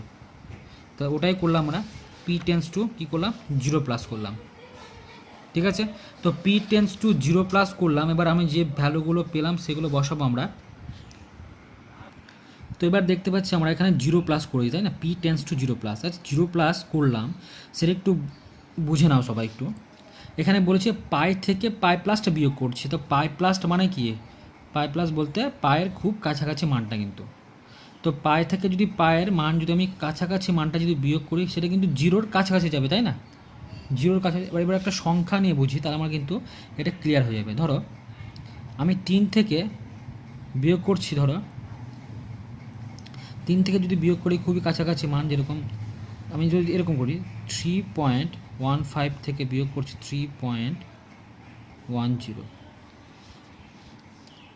তো ওটাই করলাম আমরা, p টেন্ডস টু কী করলাম, 0 প্লাস করলাম, ঠিক আছে। তো p টেন্ডস টু 0 প্লাস করলাম। এবার আমি যে ভ্যালুগুলো পেলাম সেগুলো বসাবো আমরা। তো এবার দেখতে পাচ্ছি আমরা এখানে 0 প্লাস করেছি, তাই না, p টেন্ডস টু 0 প্লাস। আচ্ছা 0 প্লাস করলাম, সেটা একটু বুঝে নাও সবাই একটু। এখানে বলেছে পাই থেকে পাই প্লাসটা বিয়োগ করছি, তো পাই প্লাসটা মানে কি, পাই প্লাস বলতে পায়ের খুব কাছাকাছি মানটা কিন্তু। তো পাই থেকে যদি পায়ের মান যদি আমি কাছাকাছি মানটা যদি বিয়োগ করি, সেটা কিন্তু 0-র কাছাকাছি যাবে, তাই না, 0-র কাছাকাছি। এবার একটা সংখ্যা নিয়ে বুঝি, তাহলে আমার কিন্তু এটা ক্লিয়ার হয়ে যাবে। ধরো আমি 3 থেকে বিয়োগ করছি, ধরো 3 থেকে যদি বিয়োগ করি খুবই কাছাকাছি মান, যেরকম আমি যদি এরকম করি 3.15 থেকে বিয়োগ করছি 3.10,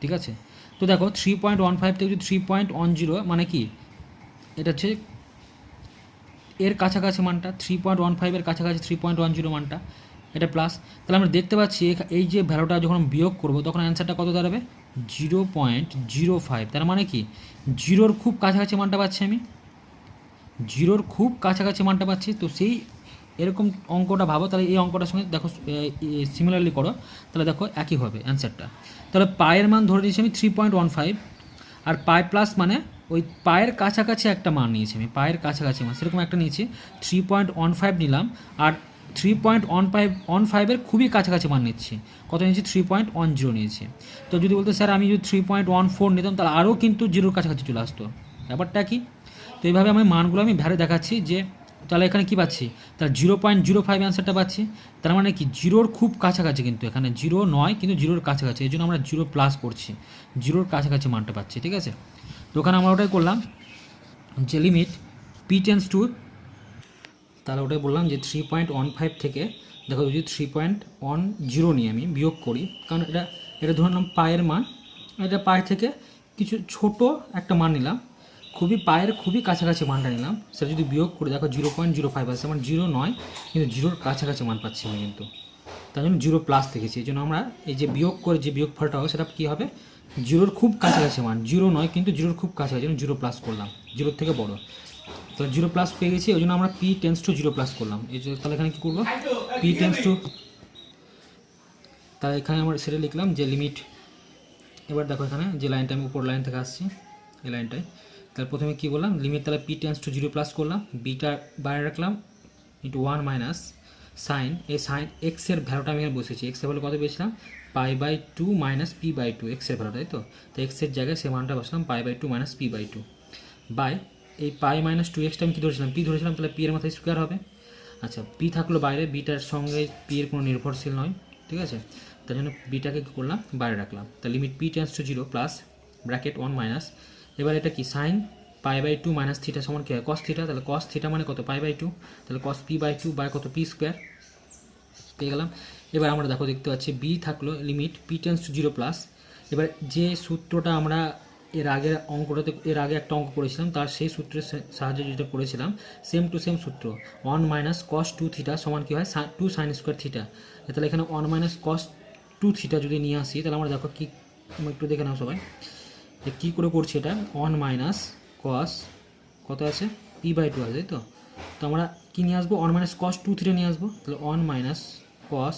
ঠিক আছে। তো দেখো 3.15 থেকে যদি 3.10 মানে কি, এটা হচ্ছে এর কাছাকাছি মানটা, 3.15 এর কাছাকাছি 3.10 মানটা, এটা প্লাস। তাহলে আমরা দেখতে পাচ্ছি এই যে ভ্যালুটা যখন বিয়োগ করব তখন অ্যান্সারটা কত দাঁড়াবে, 0.05। তার মানে কি 0-র খুব কাছাকাছি মানটা পাচ্ছি আমি, 0-র খুব কাছাকাছি মানটা পাচ্ছি। তো সেই এরকম অঙ্কটা ভাবো, তাহলে এই অঙ্কটার সঙ্গে দেখো সিমিলারলি করো, তাহলে দেখো একই হবে অ্যান্সারটা। তাহলে পায়ের মান ধরে দিয়েছি আমি 3.15, আর পাই প্লাস মানে ওই পায়ের কাছাকাছি একটা মান নিয়েছি আমি, পায়ের কাছাকাছি মান সেরকম একটা নিয়েছি, 3.15 নিলাম, আর 3.15 খুবই কাছাকাছি মান নিচ্ছে। কত নিয়েছি? 3.10 নিয়েছে। তো যদি বলতে স্যার আমি যদি 3.14 নিতাম তাহলে আরও কিন্তু জিরোর কাছাকাছি চলে আসতো। ব্যাপারটা কি? তো এইভাবে আমি মানগুলো আমি ভ্যালু দেখাচ্ছি যে তাহলে এখানে কি পাচ্ছি? তাহলে 0.05 অ্যান্সারটা পাচ্ছি। তার মানে কি জিরোর খুব কাছাকাছি, কিন্তু এখানে জিরো নয় কিন্তু জিরোর কাছাকাছি, এই জন্য আমরা জিরো প্লাস করছি, জিরোর কাছাকাছি মানটা পাচ্ছি। ঠিক আছে, তো ওখানে আমরা ওটাই করলাম যে লিমিট পি টেন্স টু, তাহলে ওটাই বললাম যে 3.15 থেকে দেখো যদি 3.10 নিয়ে আমি বিয়োগ করি, কারণ এটা ধরে নিলাম পায়ের মান, এটা পায়ের থেকে কিছু ছোট একটা মান নিলাম, পায়ের খুবই কাছাকাছি মানটা নিলাম, সেটা যদি বিয়োগ করি দেখো 0.05 আসছে, আমার জিরো নয় কিন্তু জিরোর কাছাকাছি মান পাচ্ছি আমি, কিন্তু তার জন্য জিরো প্লাস দেখেছি। এই জন্য আমরা এই যে বিয়োগ করে যে বিয়োগ ফলটা হবে সেটা কী হবে? জিরোর খুব কাছাকাছি মান, জিরো নয় কিন্তু জিরোর খুব কাছাকাছি, জন্য জিরো প্লাস করলাম, জিরোর থেকে বড়। তো জিরো প্লাস পেয়ে গেছি, ওই জন্য আমরা P tends to zero plus করলাম। এই যে তাহলে এখানে কী করবো? পি টেন্স টু, তাহলে এখানে আমরা সেটা লিখলাম যে লিমিট, এবার দেখো এখানে যে লাইনটা আমি উপর লাইন থেকে আসছি এই লাইনটায়, তাহলে প্রথমে কী বললাম? লিমিট, তাহলে P tends to zero plus করলাম, বিটা বাইরে রাখলাম ইন্টু 1 মাইনাস সাইন, এই সাইন এক্সের ভ্যালুটা আমি এখানে বসেছি, এক্সের ভ্যালু কত পেয়েছিলাম? π/2 মাইনাস p/2, এক্সের ভ্যালু, তাই তো এক্সের জায়গায় সে মানটা বসলাম π/2 মাইনাস p/2 বাই এই পাই মাইনাস 2x আমি কী ধরেছিলাম? পি ধরেছিলাম, তাহলে পি এর মাথায় স্কোয়ার হবে। আচ্ছা, পি থাকলো বাইরে, বিটার সঙ্গে পি এর কোনো নির্ভরশীল নয়, ঠিক আছে, তার জন্য বিটাকে কী করলাম? বাইরে রাখলাম। তাহলে limit p tends to zero plus bracket 1 minus, এবার এটা কি সাইন π/2 মাইনাস থিটা সমান কী হয়? কস থিটা, তাহলে কস থিটা মানে কত? π/2, তাহলে কস p/2 বাই কত? পি স্কোয়ার পেয়ে গেলাম। এবার আমরা দেখতে পাচ্ছি বি থাকলো limit p tends to zero plus, এবার যে সূত্রটা আমরা এর আগে একটা অঙ্ক করেছিলাম, তার সেই সূত্রের সাহায্যে যেটা করেছিলাম সেম টু সেম সূত্র, 1 মাইনাস কস 2 থিটা সমান কী হয়? 2 সাইন স্কোয়ার থিটা। তাহলে এখানে 1 মাইনাস কস 2 থিটা যদি নিয়ে আসি, তাহলে আমরা দেখো কি, তোমরা একটু দেখে নাও সবাই যে কী করে করছি এটা। 1 মাইনাস কস কত আছে? p/2 আছে, তাই তো আমরা কী নিয়ে আসবো? 1 মাইনাস কস 2 থিটা নিয়ে আসবো। তাহলে 1 মাইনাস কস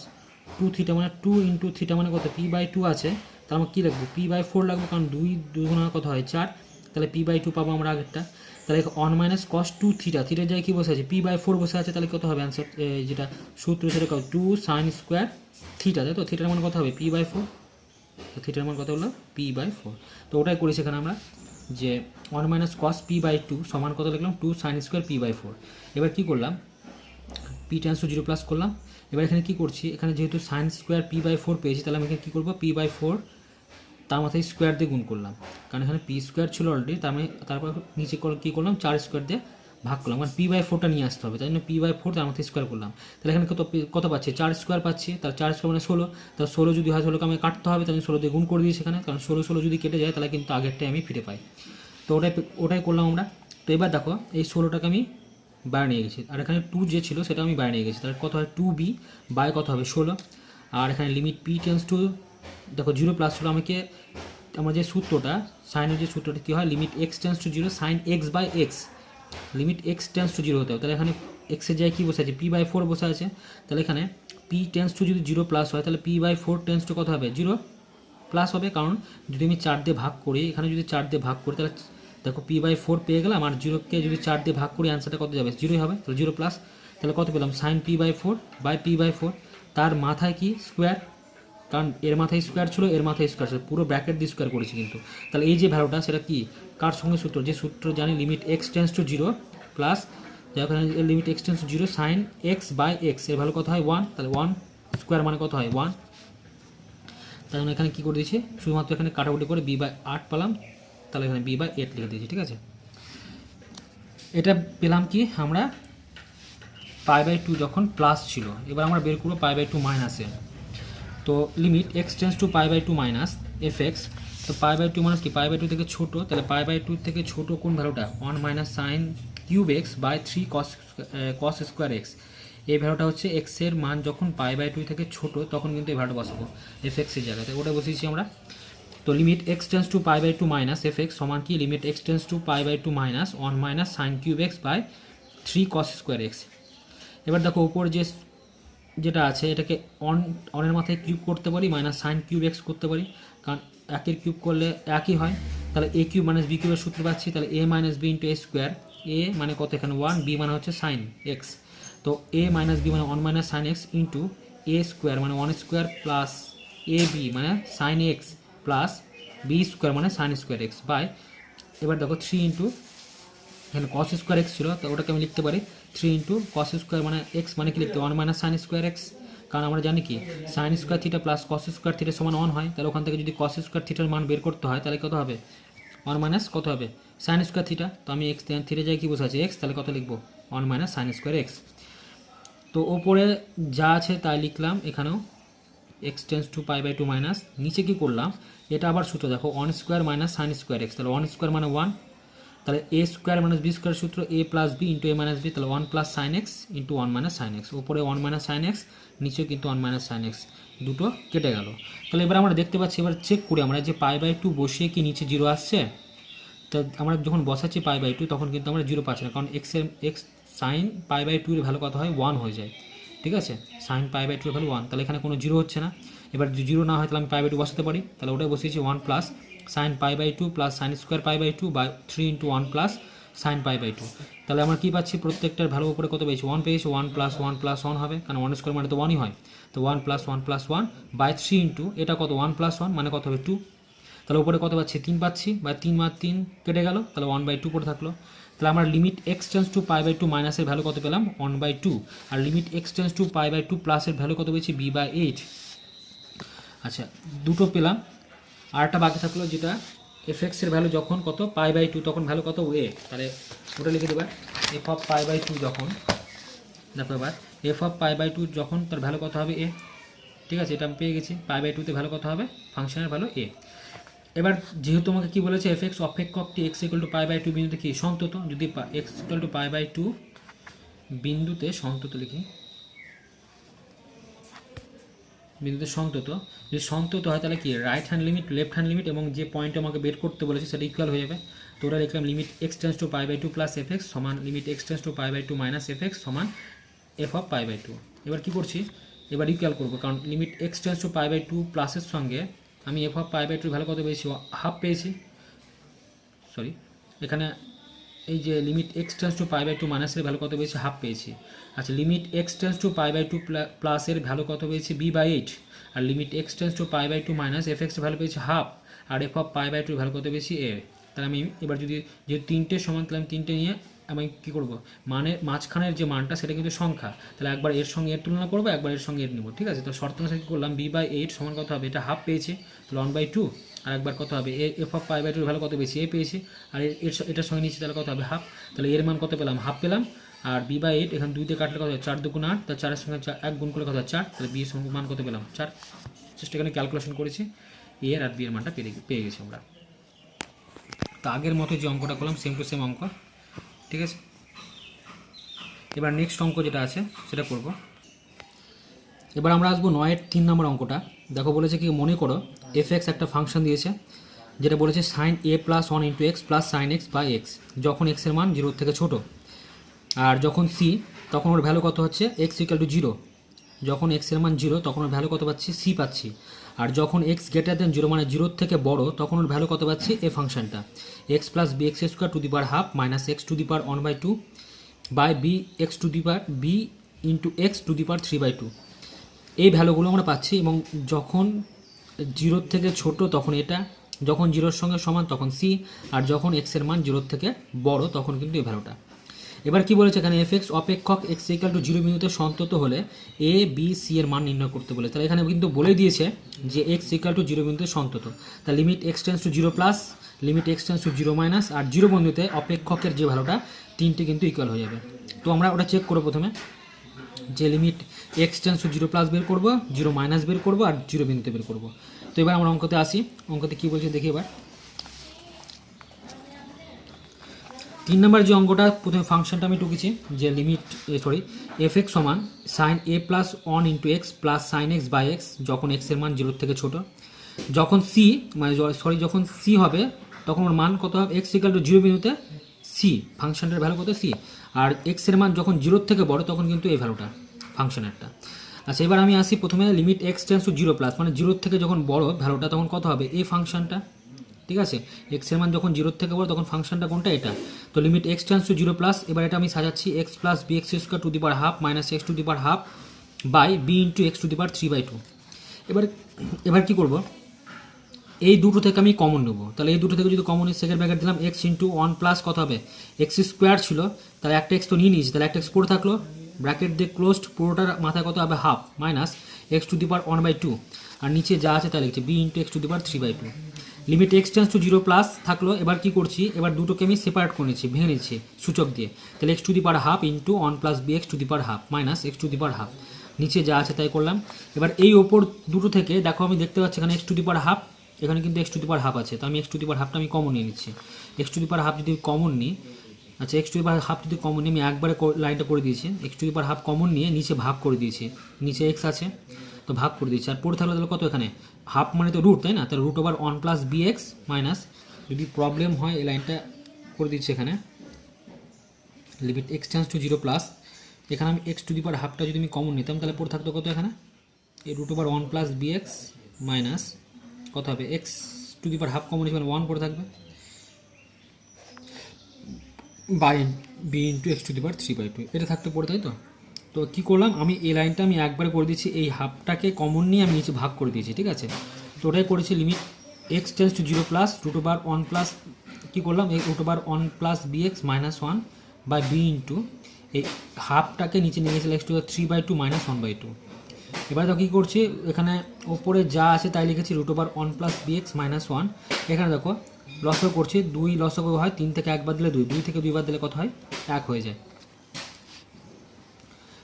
2 থিটা মানে 2 ইন্টু থিটা মানে কত? p/2 আছে, তাহলে আমরা কী রাখবো? p/4 লাগবো, কারণ 2 গুণা কত হয়? 4, তাহলে p/2 পাবো আমরা আগেরটা। তাহলে 1 মাইনাস কস 2 থিটা, থিটার জায়গায় কী বসে আছে? p/4 বসে আছে, তাহলে কত হবে অ্যান্সার? যেটা সূত্র সেটা কত? 2 সাইন স্কোয়ার থিটা, তাই তো থিটার মান কত হবে? p/4, তো থিটার মান কত হলো? p/4। তো ওটাই করেছি এখানে আমরা, যে 1 মাইনাস কস p/2 সমান কত লিখলাম? 2 সাইন স্কোয়ার p/4। এবার কী করলাম? P tends to zero plus করলাম। এবার এখানে কী করছি? এখানে যেহেতু সাইন স্কোয়ার p/4 পেয়েছি, তাহলে আমি এখানে কী করবো? p/4 তার মাথায় স্কোয়ার দিয়ে গুণ করলাম, কারণ এখানে পি স্কোয়ার ছিল অলরেডি, তারপর নিচে কী করলাম? 4 স্কোয়ার দিয়ে ভাগ করলাম, কারণ p/4টা নিয়ে আসতে হবে, তাই জন্য p/4 তার মাথায় স্কোয়ার করলাম। তাহলে এখানে কত পাচ্ছি? 4 স্কোয়ার পাচ্ছি, তার 4 স্কোয়ার মানে 16, তাহলে 16 যদি হয় 16কে আমি কাটতে হবে, তাহলে 16 দিয়ে গুণ করে দিয়েছি এখানে, কারণ 16 যদি কেটে যায় তাহলে কিন্তু আগেরটাই আমি ফিরে পাই। তো ওটাই করলাম আমরা। তো এবার দেখো এই 16টাকে আমি বাইরে নিয়ে গেছি, আর এখানে 2 যে ছিল সেটা আমি বাইরে নিয়ে গেছি, তাহলে কত হয়? 2b বাই কত হবে? 16। আর এখানে লিমিট পি টেন্স টু দেখো জিরো প্লাস হলো, আমার যে সূত্রটা সাইনের যে সূত্রটা কী হয়? Limit x tends to zero sine x by x, limit x tends to zero হতে হবে। তাহলে এখানে এক্সের জায়গায় কী বসে আছে? p/4 বসে আছে, তাহলে এখানে পি টেন্স টু যদি জিরো প্লাস হয় তাহলে p/4 টেন্স টু কত হবে? জিরো প্লাস হবে, কারণ যদি আমি 4 দিয়ে ভাগ করি, এখানে যদি 4 দিয়ে ভাগ করি তাহলে দেখো p/4 পেয়ে গেলাম, আর জিরোকে যদি 4 দিয়ে ভাগ করি অ্যান্সারটা কত যাবে? জিরোই হবে, তাহলে জিরো প্লাস। তাহলে কত পেলাম? সাইন p/4 বাই p/4, তার মাথায় কি? স্কোয়ার, কারণ এর মাথায় স্কোয়ার ছিল, এর মাথায় স্কোয়ার ছিল, পুরো ব্র্যাকেট দিয়ে স্কোয়ার করেছি কিন্তু। তাহলে এই যে ভ্যালুটা সেটা কি? কার সঙ্গে সূত্র? যে সূত্র জানি limit x tends to zero plus যখন limit x tends to zero sine x by x, এর ভ্যালু কত হয়? 1, তাহলে 1 স্কোয়ার মানে কত হয়? 1। তাই জন্য এখানে কী করে দিয়েছি? শুধুমাত্র এখানে কাটাকুটি করে b/8 পেলাম, তাহলে এখানে b/8 লিখে দিয়েছি, ঠিক আছে। এটা পেলাম কি আমরা? π/2 যখন প্লাস ছিল, এবার আমরা বের করবো π/2 মাইনাসে। তো limit x tends to π/2 minus fx, তো π/2 মাইনাস কি? π/2 থেকে ছোটো, তাহলে π/2 থেকে ছোটো কোন ভ্যালুটা? 1 minus sine cube x by 3 cos square x. এই ভ্যালুটা হচ্ছে এক্সের মান যখন π/2 থেকে ছোটো তখন কিন্তু এই ভ্যালুটা বসাবো fxের জায়গাতে, ওটা বসিয়েছি আমরা। তো limit x tends to π/2 minus fx সমান কি? Limit x tends to π/2 minus 1 minus sine cube x by 3 cos square x. এবার দেখো উপর যেটা আছে এটাকে অনের মাথায় কিউব করতে পারি, মাইনাস সাইন কিউব এক্স করতে পারি, কারণ একের কিউব করলে একই হয়। তাহলে এ কিউব মাইনাস বি কিউবের সূত্র পাচ্ছি, তাহলে a minus b into a square, a মানে কত? এখানে 1, বি মানে হচ্ছে সাইন এক্স, তো এ মাইনাস বি মানে 1 minus sine x into a square মানে 1 স্কোয়ার প্লাস এ বি মানে sine x plus b square মানে সাইন স্কোয়ার এক্স বাই, এবার দেখো 3 ইন্টু এখানে কস স্কোয়ার এক্স ছিল, তো ওটাকে আমি লিখতে পারি 3 ইন্টু কস স্কোয়ার মানে এক্স মানে কি লিখতে 1 মাইনাস সাইন স্কোয়ার এক্স, কারণ আমরা জানি কি sine square theta plus cos square theta সমান 1 হয়, তাহলে ওখান থেকে যদি কস স্কোয়ার থিটার মান বের করতে হয় তাহলে কত হবে 1 মাইনাস কত হবে সাইন স্কোয়ার থিটা, তো আমি এক্স থিটা যায় কি বসে আছে এক্স, তাহলে কত লিখবো 1 মাইনাস সাইন স্কোয়ার এক্স। তো ওপরে যা আছে তাই লিখলাম, এখানেও x tends to pi by 2 minus, নিচে কি করলাম এটা আবার সূত্র দেখো 1 square minus sine square x, তাহলে 1 স্কোয়ার মানে 1, তাহলে a square minus b square সূত্র a plus b into a minus b, তাহলে 1 plus sine x into 1 minus sine x, উপরে 1 মাইনাস সাইন এক্স নিচেও কিন্তু 1 মাইনাস সাইন এক্স, দুটো কেটে গেল। তাহলে এবার আমরা দেখতে পাচ্ছি, এবার চেক করি আমরা যে পাই বাই 2 বসিয়ে কি নিচে 0 আসছে, তো আমরা যখন বসাচ্ছি পাই বাই 2 তখন কিন্তু আমরা 0 পাচ্ছি না, কারণ এক্স সাইন পাই বাই 2 এর ভ্যালু কত হয় 1 হয়ে যায়, ঠিক আছে, সাইন পাই বাই 2 এর ভ্যালু 1, তাহলে এখানে কোনো 0 হচ্ছে না। এবার যদি 0 না হয় তাহলে আমি পাই বাই 2 বসাতে পারি, তাহলে ওটাই বসিয়েছি 1 plus sine pi by 2 plus sine square pi by 2 by 3 into 1 plus sine pi by 2, তাহলে আমরা কী পাচ্ছি প্রত্যেকটার ভ্যালু উপরে কত পেয়েছি 1 পেয়েছি, 1 প্লাস 1 প্লাস 1 হবে, কারণ 1 স্কোয়ার মানে তো 1ই হয়, তো 1 প্লাস 1 প্লাস 1 বাই 3 ইন্টু এটা কত 1 প্লাস 1 মানে কত হবে 2, তাহলে উপরে কত পাচ্ছি 3 পাচ্ছি, বা 3 আর 3 কেটে গেল, তাহলে 1/2 পড়ে থাকলো। তাহলে আমরা limit x tends to pi by 2 মাইনাসের ভ্যালু কত পেলাম 1/2, আর limit x tends to pi by 2 প্লাসের ভ্যালু কত পেয়েছি b/8। আচ্ছা দুটো পেলাম, আর একটা বাকি থাকলো যেটা এফএক্সের ভ্যালু যখন কত পাই বাই 2 তখন ভ্যালু কত এ, তাহলে ওটা লিখে দেবার এফ অফ পাই বাই 2 যখন, দেখো এবার এফ অফ পাই বাই 2 যখন তার ভ্যালু কত হবে এ, ঠিক আছে, এটা আমি পেয়ে গেছি পাই বাই 2 তে ভ্যালু কত হবে ফাংশনের ভ্যালু এ। এবার যেহেতু আমাকে কি বলেছে এফ এক্স অপেক্ষকটি x equal to pi by 2 বিন্দুতে কি সন্তত, যদি x equal to pi by 2 বিন্দুতে সন্তত লিখি, বিন্দুতে সন্তত, যদি সন্তত হয় তাহলে কি right hand limit left hand limit এবং যে পয়েন্ট আমাকে বের করতে বলেছে সেটা ইকুয়াল হয়ে যাবে, তো ওটা লিখলাম limit x tends to pi by 2 plus f x সমান limit x tends to pi by 2 minus f x সমান এফ অফ পাই বাই 2। এবার কী করছি, এবার ইকুয়াল করবো, কারণ limit x tends to pi by 2 প্লাসের সঙ্গে আমি f of pi by 2 value কত পেয়েছি হাফ পেয়েছি, সরি এখানে এই যে limit x tends to pi by 2 মাইনাসের ভ্যালু কত পেয়েছি হাফ পেয়েছি। আচ্ছা limit x tends to pi by 2 প্লাসের ভ্যালু কত পেয়েছি b/8, আর limit x tends to pi by 2 minus f এক্সের ভ্যালু পেয়েছি হাফ, আর f of pi by 2 value কত পেয়েছি এ। তাহলে আমি এবার যদি যেহেতু তিনটে সমান, তাহলে আমি তিনটে নিয়ে আমি কী করবো মানে মাঝখানের যে মানটা সেটা কিন্তু সংখ্যা, তাহলে একবার এর সঙ্গে এর তুলনা করবো, একবার এর সঙ্গে এর নেবো, ঠিক আছে, তো শর্ত অনুসারে কী করলাম b/8 সমান কত হবে, এটা হাফ পেয়েছি তাহলে 1/2, আর একবার কত হবে f of pi by 2 value কত পেয়েছি এ পেয়েছি, আর এটার সঙ্গে নিচ্ছি তাহলে কত হবে হাফ, তাহলে এর মান কত পেলাম হাফ পেলাম, আর b/8 এখানে 2 দিয়ে কাটলে কত হয় 4 2 8, তার 4 এর সঙ্গে 1 গুণ করলে কত হয় 4, তাহলে b এর সঙ্গে মান কত পেলাম 4, জাস্ট এখানে ক্যালকুলেশন করেছি এ আর বি এর মানটা পেয়ে গেছি আমরা। তো আগের মতো যে অঙ্কটা করলাম সেম টু সেম অঙ্ক, ঠিক আছে। এবার নেক্সট অঙ্ক যেটা আছে সেটা করব। এবার আমরা আসবো 9-এর 3 নম্বর অঙ্কটা। দেখো বলেছে কি মনে করো এফ এক্স একটা ফাংশন দিয়েছে যেটা বলেছে sine a plus 1 into x plus sine x by x, যখন এক্সের মান 0 থেকে ছোটো, আর যখন সি তখন ওর ভ্যালু কত হচ্ছে এক্স ইকুয়াল টু 0, যখন এক্সের মান 0 তখন ওর ভ্যালু কত পাচ্ছি সি পাচ্ছি, আর যখন এক্স গ্রেটার দেন 0 মানে 0 থেকে বড় তখন ওর ভ্যালু কত পাচ্ছি এ ফাংশনটা x plus b x square to the power half minus x to the power 1/2 by b x to the power b into x to the power 3/2। এই ভ্যালুগুলো আমরা পাচ্ছি, এবং যখন 0 থেকে ছোট তখন এটা, যখন 0-এর সঙ্গে সমান তখন সি, আর যখন এক্সের মান 0 থেকে বড় তখন কিন্তু এই ভ্যালুটা। এবার কি বলেছে এখানে এফ এক্স অপেক্ষক এক্স ইকুয়াল টু 0 বিন্দুতে সন্তত হলে এ বি সি এর মান নির্ণয় করতে বলে, তাহলে এখানে কিন্তু বলে দিয়েছে যে এক্স ইকুয়াল টু 0 বিন্দুতে সন্তত, তা limit x tends to 0 plus limit x tends to 0 minus, আর 0 বিন্দুতে অপেক্ষকের যে ভ্যালুটা তিনটে কিন্তু ইকুয়াল হয়ে যাবে। তো আমরা ওটা চেক করবো প্রথমে, যে limit x tends to 0 plus বের করবো, 0 মাইনাস বের করবো, আর 0 বিন্দুতে বের করবো। তো এবার আমরা অঙ্কতে আসি, অঙ্কতে কী বলছে দেখি এবার। 3 নম্বর যে অঙ্কটা প্রথমে ফাংশনটা আমি টুকেছি যে লিমিট এফ এক্স সমান sine a plus 1 into x plus sine x by x, যখন এক্সের মান 0 থেকে ছোটো, যখন সি মানে যখন সি হবে তখন ওর মান কত হবে এক্স ইকুয়াল টু 0 বিন্দুতে সি, ফাংশনটার ভ্যালু কত সি, আর এক্সের মান যখন 0 থেকে বড় তখন কিন্তু এই ভ্যালুটা ফাংশনেরটা। আচ্ছা এবার আমি আসি প্রথমে limit x tends to 0 plus, মানে 0 থেকে যখন বড় ভ্যালুটা তখন কত হবে এই ফাংশনটা, ঠিক আছে, এক্সের মান যখন 0 থেকে বড় তখন ফাংশনটা কোনটা, এটা। তো limit x tends to 0 plus, এবার এটা আমি সাজাচ্ছি x plus b x square to the power half minus x to the power half by b into x to the power 3/2। এবার কী করবো, এই দুটো থেকে আমি কমন নেবো, তাহলে এই দুটো থেকে যদি কমন নিই সেকেন্ড ব্র্যাকেট দিলাম এক্স ইন্টু 1 প্লাস কত হবে, এক্স স্কোয়ার ছিল, তাহলে একটা এক্স তো নিয়ে নিয়েছি, তাহলে একটা এক্স পড়ে থাকলো, ব্র্যাকেট দিয়ে ক্লোজড, পুরোটার মাথায় কত হবে half minus x to the power 1/2, আর নিচে যা আছে তাহলে লিখছে b into x to the power 3/2। Limit x tends to 0 plus থাকলো, এবার কি করছি, এবার দুটোকে আমি সেপারেট করে নিচ্ছি, ভেঙে নিচ্ছি সূচক দিয়ে, তাহলে x to the power half into 1 plus b x to the power half minus x to the power half, নিচে যা আছে তাই করলাম। এবার এই ওপর দুটো থেকে দেখো আমি দেখতে পাচ্ছি এখানে x to the power half, এখানে কিন্তু x to the power half আছে, তো আমি এক্স টু দি পাওয়ার হাফটা আমি কমন নিয়ে নিচ্ছি, x to the power half যদি কমন নিই, আচ্ছা x to the power half যদি কমন নিয়ে আমি একবারে লাইনটা করে দিয়েছি, x to the power half common নিয়ে নিচে ভাগ করে দিয়েছি, নিচে এক্স আছে তো ভাগ করে দিয়েছি, আর পড়ে থাকলে তাহলে কত, এখানে হাফ মানে তো রুট, তাই না, তাহলে root over 1 plus b x minus, যদি প্রবলেম হয় এই লাইনটা করে দিচ্ছি এখানে, limit x tends to 0 plus, এখানে আমি এক্স টু দি পাওয়ার হাফটা যদি আমি কমন নিতাম তাহলে পড়ে থাকতো কত, এখানে এই root over 1 plus b x minus কত হবে, x to the power half common হিসেবে 1 পড়ে থাকবে by b into x to the power 3/2, এটা থাকতে পড়ে, তাই তো। তো কী করলাম আমি এই লাইনটা আমি একবারে করে দিচ্ছি, এই হাফটাকে কমন নিয়ে আমি নিচে ভাগ করে দিয়েছি, ঠিক আছে। তো ওটাই করেছি limit x tends to 0 plus root over 1 plus, কী করলাম এই root over 1 plus b x minus 1 by b into এই হাফটাকে নিচে নিয়ে গেছিলো এক্স টু 3/2 মাইনাস 1/2। এবার তো কী করছি, এখানে ওপরে যা আছে তাই লিখেছি root over 1 plus b x minus 1, এখানে দেখো লসও করছি, 2 লসও হয়, 3 থেকে 1 বাদ দিলে 2, 2 থেকে 2 বাদ দিলে কত হয়, 1 হয়ে যায়,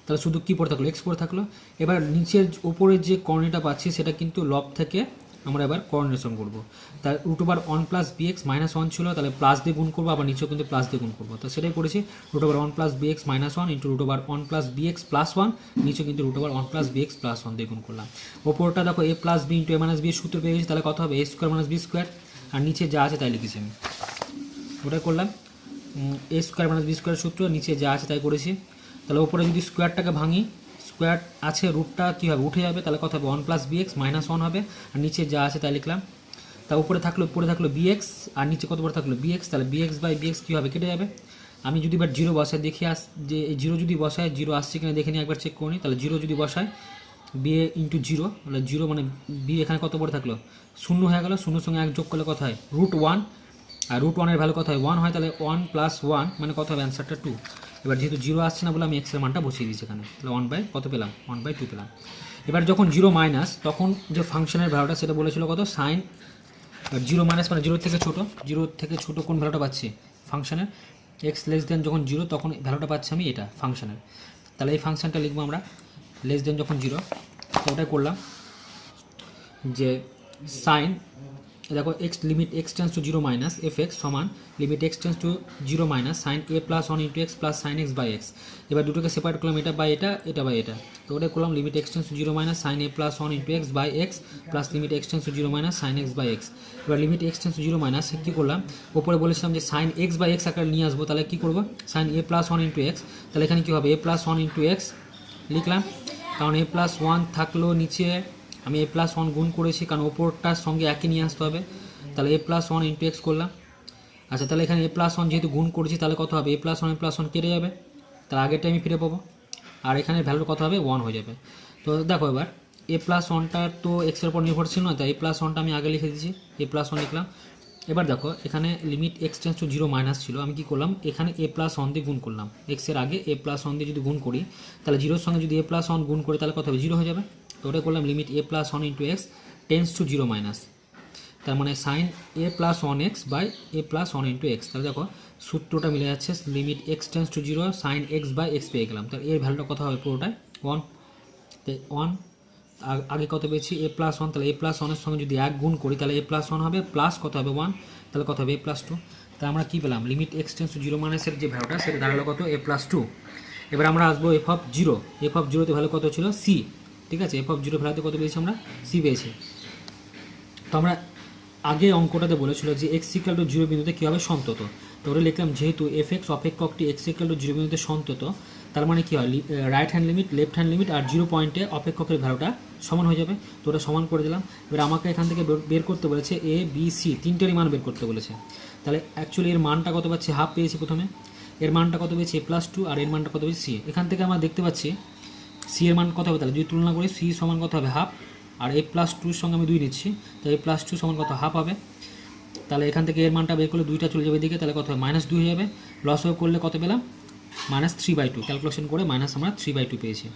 তাহলে শুধু কী পড়ে থাকলো, এক্স পড়ে থাকলো। এবার নিচের ওপরের যে কর্ণটা পাচ্ছি সেটা কিন্তু লব থেকে আমরা এবার কোঅর্ডিনেশন করবো, তার root over 1 plus b x minus 1 ছিল, তাহলে প্লাস দিয়ে গুণ করবো, আবার নিচেও কিন্তু প্লাস দিয়ে গুণ করবো, তো সেটাই করেছি, root over 1 plus b x minus 1 into root over 1 plus b x plus 1, নিচে কিন্তু root over 1 plus b x plus 1 দিয়ে গুণ করলাম। ওপরটা দেখো a plus b into a minus b সূত্র পেয়ে গেছি, তাহলে কত হবে a square minus b square, আর নিচে যা আছে তাই লিখেছি আমি, ওটাই করলাম a square minus b square সূত্র, নিচে যা আছে তাই করেছি। তাহলে ওপরে যদি স্কোয়ারটাকে ভাঙি, স্কোয়ার আছে রুটটা কী হবে উঠে যাবে, তাহলে কত হবে 1 প্লাস বি এক্স মাইনাস 1 হবে, আর নিচে যা আছে তাই লিখলাম। তা উপরে থাকলো বি এক্স, আর নিচে কত বড় থাকলো বি এক্স, তাহলে b x by b x কী হবে, কেটে যাবে। আমি যদি এবার 0 বসায় দেখি যে 0 যদি বসায় 0 আসছে কিনা দেখে নিই, একবার চেক করে নিই, তাহলে 0 যদি বসায় বি এ ইন্টু 0, তাহলে 0 মানে বি এখানে কত বড় থাকলো 0 হয়ে গেল, 0 সঙ্গে 1 যোগ করলে কত হয় রুট 1, আর রুট 1 এর ভ্যালু কত হয় 1 হয়, তাহলে 1 প্লাস 1 মানে কত হবে অ্যান্সারটা 2। এবার যেহেতু 0 আসছে না বলে আমি এক্সের মানটা বসিয়ে দিচ্ছি এখানে, তাহলে 1 বাই কত পেলাম 1/2 পেলাম। এবার যখন 0 মাইনাস তখন যে ফাংশনের ভ্যালুটা সেটা বলেছিল কত সাইন, 0 মাইনাস মানে 0 থেকে ছোটো, 0 থেকে ছোটো কোন ভ্যালুটা পাচ্ছি ফাংশনের, এক্স লেস দেন যখন 0 তখন ভ্যালুটা পাচ্ছি আমি এটা ফাংশনের, তাহলে এই ফাংশনটা লিখবো আমরা লেস দেন যখন 0, তো ওটাই করলাম যে সাইন, দেখো x limit x tends to 0 minus f x সমান limit x tends to 0 minus sine a plus 1 into x plus sine x by x. এবার দুটোকে সেপারেট করলাম, এটা বাই এটা, এটা বাই এটা, তো ওটাই করলাম limit x tends to 0 minus sine a plus 1 into x by x plus limit x tends to 0 minus sine x by x. এবার limit x tends to 0 minus কী করলাম, ওপরে বলেছিলাম যে সাইন এক্স বাই এক্স আকারে নিয়ে আসবো, তাহলে কী করবো sign a plus 1 into x, তাহলে এখানে কী হবে এ প্লাস 1 ইন্টু এক্স লিখলাম, কারণ এ প্লাস 1 থাকলো নিচে, আমি এ প্লাস 1 গুণ করেছি কারণ ওপরটার সঙ্গে একই নিয়ে আসতে হবে, তাহলে এ প্লাস 1 ইন্টু এক্স করলাম। আচ্ছা তাহলে এখানে এ প্লাস 1 যেহেতু গুণ করেছি তাহলে কত হবে এ প্লাস 1 কেটে যাবে, তার আগেরটা আমি ফিরে পাবো, আর এখানে ভ্যালু কত হবে 1 হয়ে যাবে। তো দেখো এবার এ প্লাস 1টা তো এক্সের উপর নির্ভরশীল নয়, তাই এ প্লাস 1টা আমি আগে লিখে দিয়েছি, এ প্লাস 1 লিখলাম। এবার দেখো এখানে limit x tends to 0 minus ছিল, আমি কী করলাম এখানে এ প্লাস 1 দিয়ে গুণ করলাম, এক্সের আগে এ প্লাস 1 দিয়ে যদি গুণ করি তাহলে 0-র সঙ্গে যদি এ প্লাস 1 গুণ করি তাহলে কত হবে 0 হয়ে যাবে, তো ওটা করলাম limit a plus 1 into x tends to 0 minus, তার মানে sine a plus 1x by a plus 1 into x. তাহলে দেখো সূত্রটা মিলে যাচ্ছে, limit x tends to 0 sine x by x পেয়ে গেলাম, তাহলে এর ভ্যালুটা কত হবে পুরোটাই 1, তাই 1 আগে কত পেয়েছি এ প্লাস 1, তাহলে এ প্লাস 1-এর সঙ্গে যদি 1 গুণ করি তাহলে এ প্লাস 1 হবে, প্লাস কত হবে 1, তাহলে কত হবে এ প্লাস 2। তাই আমরা কী পেলাম লিমিট এক্স টেন্স টু 0 মাইনাসের যে ভ্যালুটা সেটা দাঁড়ালো কত এ প্লাস 2। এবার আমরা আসবো এফ অফ 0, এফ অফ 0তে ভ্যালু কত ছিল সি, ঠিক আছে, এফ অফ 0 ভ্যালুতে কত পেয়েছি আমরা সি পেয়েছি। তো আমরা আগে অঙ্কটাতে বলেছিল যে এক্স ইকুয়াল টু 0 বিন্দুতে কী হবে সন্তত, তো ওটা লিখলাম যেহেতু এফ এক্স অপেক্ষকটি এক্স ইকুয়াল টু 0 বিন্দুতে সন্তত, তার মানে কী হয়, right hand limit, left hand limit আর 0 পয়েন্টে অপেক্ষকের ভ্যালুটা সমান হয়ে যাবে। তো ওটা সমান করে দিলাম। এবার আমাকে এখান থেকে বের করতে বলেছে এ বি সি তিনটেরই মান বের করতে বলেছে। তাহলে অ্যাকচুয়ালি এর মানটা কত পাচ্ছি, হাফ পেয়েছি প্রথমে, এর মানটা কত পেয়েছি A+2, আর এর মানটা কত পেয়েছি সি। এখান থেকে আমরা দেখতে পাচ্ছি সি এর মান কত হবে, তাহলে যদি তুলনা করি সি সমান কত হবে হাফ, আর A+2 সঙ্গে আমি 2 নিচ্ছি, তাহলে A+2 সমান কত হাফ হবে। তাহলে এখান থেকে এর মানটা বের করলে 2টা চলে যাবে এদিকে, তাহলে কত হবে -2 হয়ে যাবে। লস হয়ে করলে কত পেলাম, -3/2, ক্যালকুলেশন করে মাইনাস আমরা 3/2 পেয়েছি।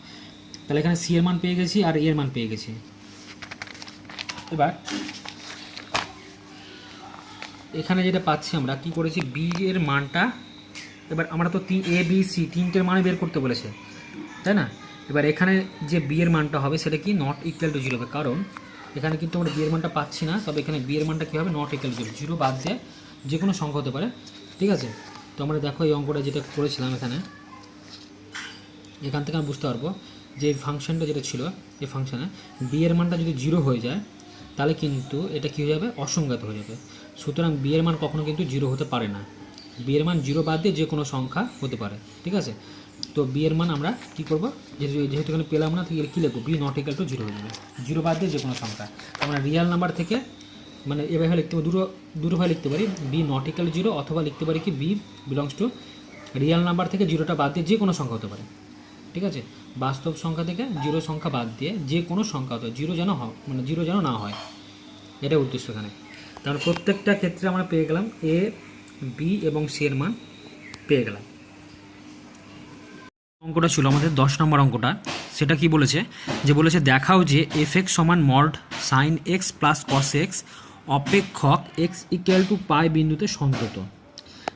তাহলে এখানে সি এর মান পেয়ে গেছি আর এর মান পেয়ে গেছি। এবার এখানে যেটা পাচ্ছি আমরা কি করেছি, বি এর মানটা, এবার আমরা তো এ বি সি তিনটের মানে বের করতে বলেছে, তাই না। এবার এখানে যে বি এর মানটা হবে সেটা কি নট ইকুয়াল টু 0 হবে, কারণ এখানে কিন্তু আমরা বি এর মানটা পাচ্ছি না। তবে এখানে বি এর মানটা কী হবে, নট ইকুয়াল টু 0 বাদ দিয়ে যে কোনো সংখ্যা হতে পারে, ঠিক আছে। তো আমরা দেখো এই অঙ্কটা যেটা করেছিলাম এখান থেকে আমরা বুঝতে পারবো যে ফাংশনটা যেটা ছিল, এই ফাংশনে বি এর মানটা যদি 0 হয়ে যায় তাহলে কিন্তু এটা কী হয়ে যাবে, অসংজ্ঞাত হয়ে যাবে। সুতরাং বি এর মান কখনো কিন্তু 0 হতে পারে না। বি এর মান 0 বাদ দিয়ে যে কোনো সংখ্যা হতে পারে, ঠিক আছে। তো বি এর মান আমরা কী করবো, যেহেতু এখানে পেলাম না, ঠিক কী লিখবো, বি নট ইকুয়াল টু 0 হয়ে যাবে, 0 বাদ দিয়ে যে কোনো সংখ্যা। আমরা রিয়াল নাম্বার থেকে মানে এভাবে লিখতে পারি, দুটোভাবে লিখতে পারি, বি নট ইকুয়াল টু 0, অথবা লিখতে পারি কি b belongs to real number থেকে 0টা বাদ দিয়ে যে কোনো সংখ্যা হতে পারে, ঠিক আছে। বাস্তব সংখ্যা থেকে 0 সংখ্যা বাদ দিয়ে যে কোনো সংখ্যা হতে, 0 যেন হয়, মানে 0 যেন না হয়, এটাই উদ্দেশ্য এখানে। তাহলে প্রত্যেকটা ক্ষেত্রে আমরা পেয়ে গেলাম এ বি এবং সি এর মান পেয়ে গেলাম। অঙ্কটা ছিল আমাদের 10 নম্বর অঙ্কটা। সেটা কি বলেছে, যে বলেছে দেখাও যে f(x) সমান mod sin x plus cos x অপেক্ষক x ইকুয়াল টু পাই বিন্দুতে সন্তত।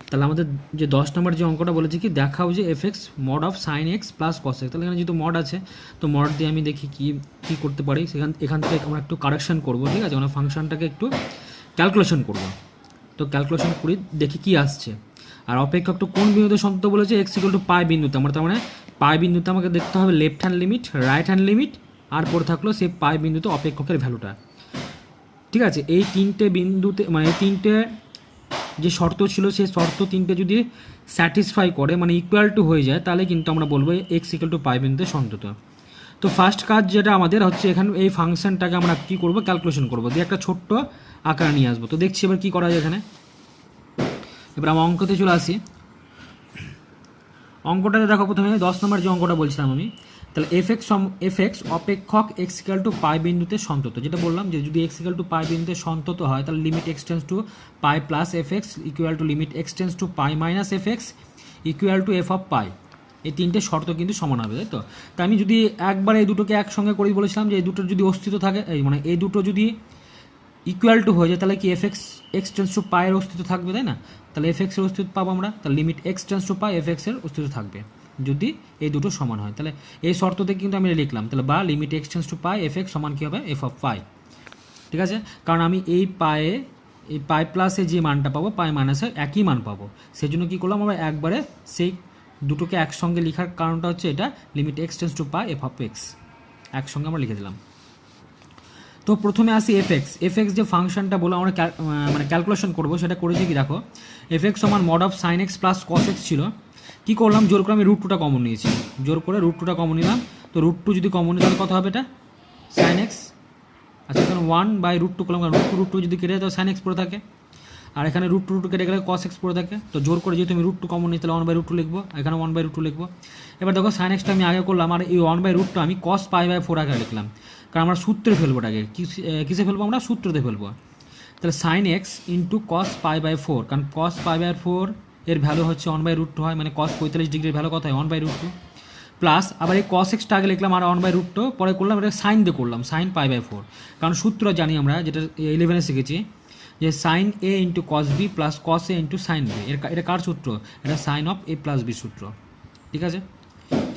তাহলে আমাদের যে 10 নম্বর যে অঙ্কটা বলেছে কি, দেখাও যে f(x) mod of sin x plus cos x। তাহলে এখানে যেহেতু মড আছে, তো মড দিয়ে আমি দেখি কি করতে পারি, এখান থেকে আমরা একটু কারেকশন করব, ঠিক আছে, মানে ফাংশনটাকে একটু ক্যালকুলেশন করব। তো ক্যালকুলেশন করি, দেখি কি আসছে। আর অপেক্ষকটা কোন বিন্দুতে সন্তত বলেছে, x ইকুয়াল টু পাই বিন্দুতে। আমরা তার মানে পাই বিন্দুতে আমাকে দেখতে হবে left hand limit, right hand limit, আর পরে থাকলো সেই পাই বিন্দুতে অপেক্ষকের ভ্যালুটা, ঠিক আছে। এই তিনটে বিন্দুতে মানে এই তিনটে যে শর্ত ছিল, সেই শর্ত তিনটে যদি স্যাটিসফাই করে, মানে ইকুয়াল টু হয়ে যায়, তাহলে কিন্তু আমরা বলবো x ইকুয়াল টু পাই বিন্দুতে সন্তত। তো ফার্স্ট কাজ যেটা আমাদের হচ্ছে, এখানে এই ফাংশনটাকে আমরা কী করবো, ক্যালকুলেশন করবো, দিয়ে একটা ছোট্ট আকার নিয়ে আসবো। তো দেখছি এবার কী করা যায় এখানে। এবার আমরা অঙ্কতে চলে আসি। অঙ্কটাতে দেখো প্রথমে 10 নম্বর যে অঙ্কটা বলছিলাম আমি, তাহলে f(x) অপেক্ষক x ইকুয়াল টু পাই বিন্দুতে সন্তত। যেটা বললাম যে যদি x ইকুয়াল টু পাই বিন্দুতে সন্তত হয়, তাহলে limit x tense to pi plus f(x) equal to limit x tense to pi minus f(x) equal to f of পাই। এই তিনটে শর্ত কিন্তু সমান হবে, তাই তো। তা আমি যদি একবার এই দুটোকে একসঙ্গে করি, বলেছিলাম যে এই দুটোর যদি অস্তিত্ব থাকে, মানে এই দুটো যদি ইকুয়াল টু হয়ে যায়, তাহলে কি f(x) x টেন্স টু পাই এর অস্তিত্ব থাকবে, তাই না। তাহলে f(x) এর অস্তিত্ব পাবো আমরা, তাহলে limit x tense to pi f(x) এর অস্তিত্ব থাকবে যদি এই দুটো সমান হয়। তাহলে এই শর্ততে কিন্তু আমি লিখলাম, তাহলে বা limit x tense to pi f(x) সমান কী হবে, f অফ পাই, ঠিক আছে। কারণ আমি এই পাই প্লাসে যে মানটা পাবো, পাই মাইনাসে একই মান পাবো, সেই জন্য কী করলাম, আমরা একবারে সেই দুটোকে একসঙ্গে লেখার কারণটা হচ্ছে এটা, limit x tense to pi f of x একসঙ্গে আমরা লিখে দিলাম। তো প্রথমে আসি f(x) যে ফাংশনটা বলে আমরা মানে ক্যালকুলেশন করবো, সেটা করেছি কি দেখো, f(x) সমান mod of sin x plus cos x ছিল। কী করলাম, জোর করে আমি √2টা কমন নিয়েছি, জোর করে √2টা কমন নিলাম। তো √2 যদি কমন নিই তাহলে কত হবে, এটা sin x। আচ্ছা, এখানে 1/√2 করলাম, কারণ √2 যদি কেটে যায় তাহলে sin x পড়ে থাকে, আর এখানে √2 কেটে গেলে cos x পড়ে থাকে। তো জোর করে যেহেতু আমি √2 কমন নিই, তাহলে 1/√2 লিখবো, এখানে 1/√2 লিখবো। এবার দেখো sin x টা আমি আগে করলাম, আর এই 1/√2 আমি cos π/4 আগে লিখলাম, কারণ আমরা সূত্রে ফেলবো আগে। কিসে ফেলবো, আমরা সূত্রতে ফেলবো। তাহলে sin x ইন্টু cos π/4, কারণ cos π/4 এর ভ্যালু হচ্ছে 1/√2 হয়, মানে cos 45 ডিগ্রির ভ্যালু কত হয়, 1/√2 প্লাস আবার এই cos x টা আগে লিখলাম, আর 1/√2 পরে করলাম, এটা সাইন দিয়ে করলাম, sin π/4। কারণ সূত্র জানি আমরা, যেটা 11-এ শিখেছি, যে sin a into cos b plus cos a into sin b। এটা কার সূত্র, এটা sin of a plus b সূত্র, ঠিক আছে।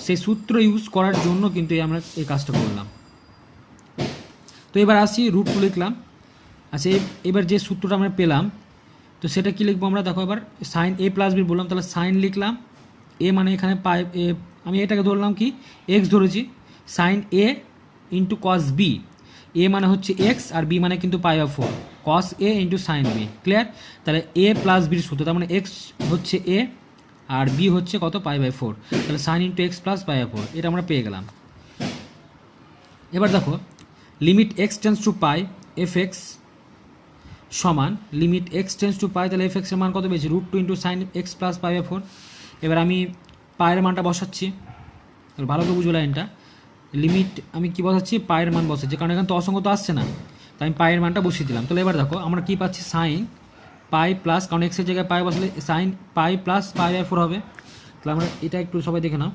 সেই সূত্র ইউজ করার জন্য কিন্তু আমরা এই কাজটা করলাম। তো এবার আসি √2 লিখলাম। আচ্ছা, এবার যে সূত্রটা আমরা পেলাম, তো সেটা কি লিখবো আমরা, দেখো এবার sin a প্লাস b বললাম, তাহলে sin লিখলাম, a মানে এখানে পাই, আমি এটাকে ধরলাম কি x ধরেছি, sin a into cos b, a মানে হচ্ছে x আর b মানে কিন্তু π/4, cos a into sin b, clear. তাহলে a প্লাস বির সূত্র, তার মানে x হচ্ছে a আর বি হচ্ছে কত π/4, তাহলে সাইন ইন্টু এক্স প্লাস π/4 এটা আমরা পেয়ে গেলাম। এবার দেখো limit x tends to pi F x সমান লিমিট এক্স টেন্স টু পাই, তাহলে এফ এক্সের মান কত পেয়েছি √2 ইন্টু সাইন এক্স প্লাস π/4। এবার আমি পায়ের মানটা বসাচ্ছি, ভালো করে বুঝো লাইনটা। লিমিট আমি কী বসাচ্ছি, পায়ের মান বসাচ্ছি, কারণ এখানে তো অসংখ্য তো আসছে না, তাই আমি পায়ের মানটা বসিয়ে দিলাম। তাহলে এবার দেখো আমরা কী পাচ্ছি, সাইন পাই প্লাস, কারণ এক্সের জায়গায় পাই বসলে সাইন পাই প্লাস π/4 হবে। তাহলে আমরা এটা একটু সবাই দেখে নাও,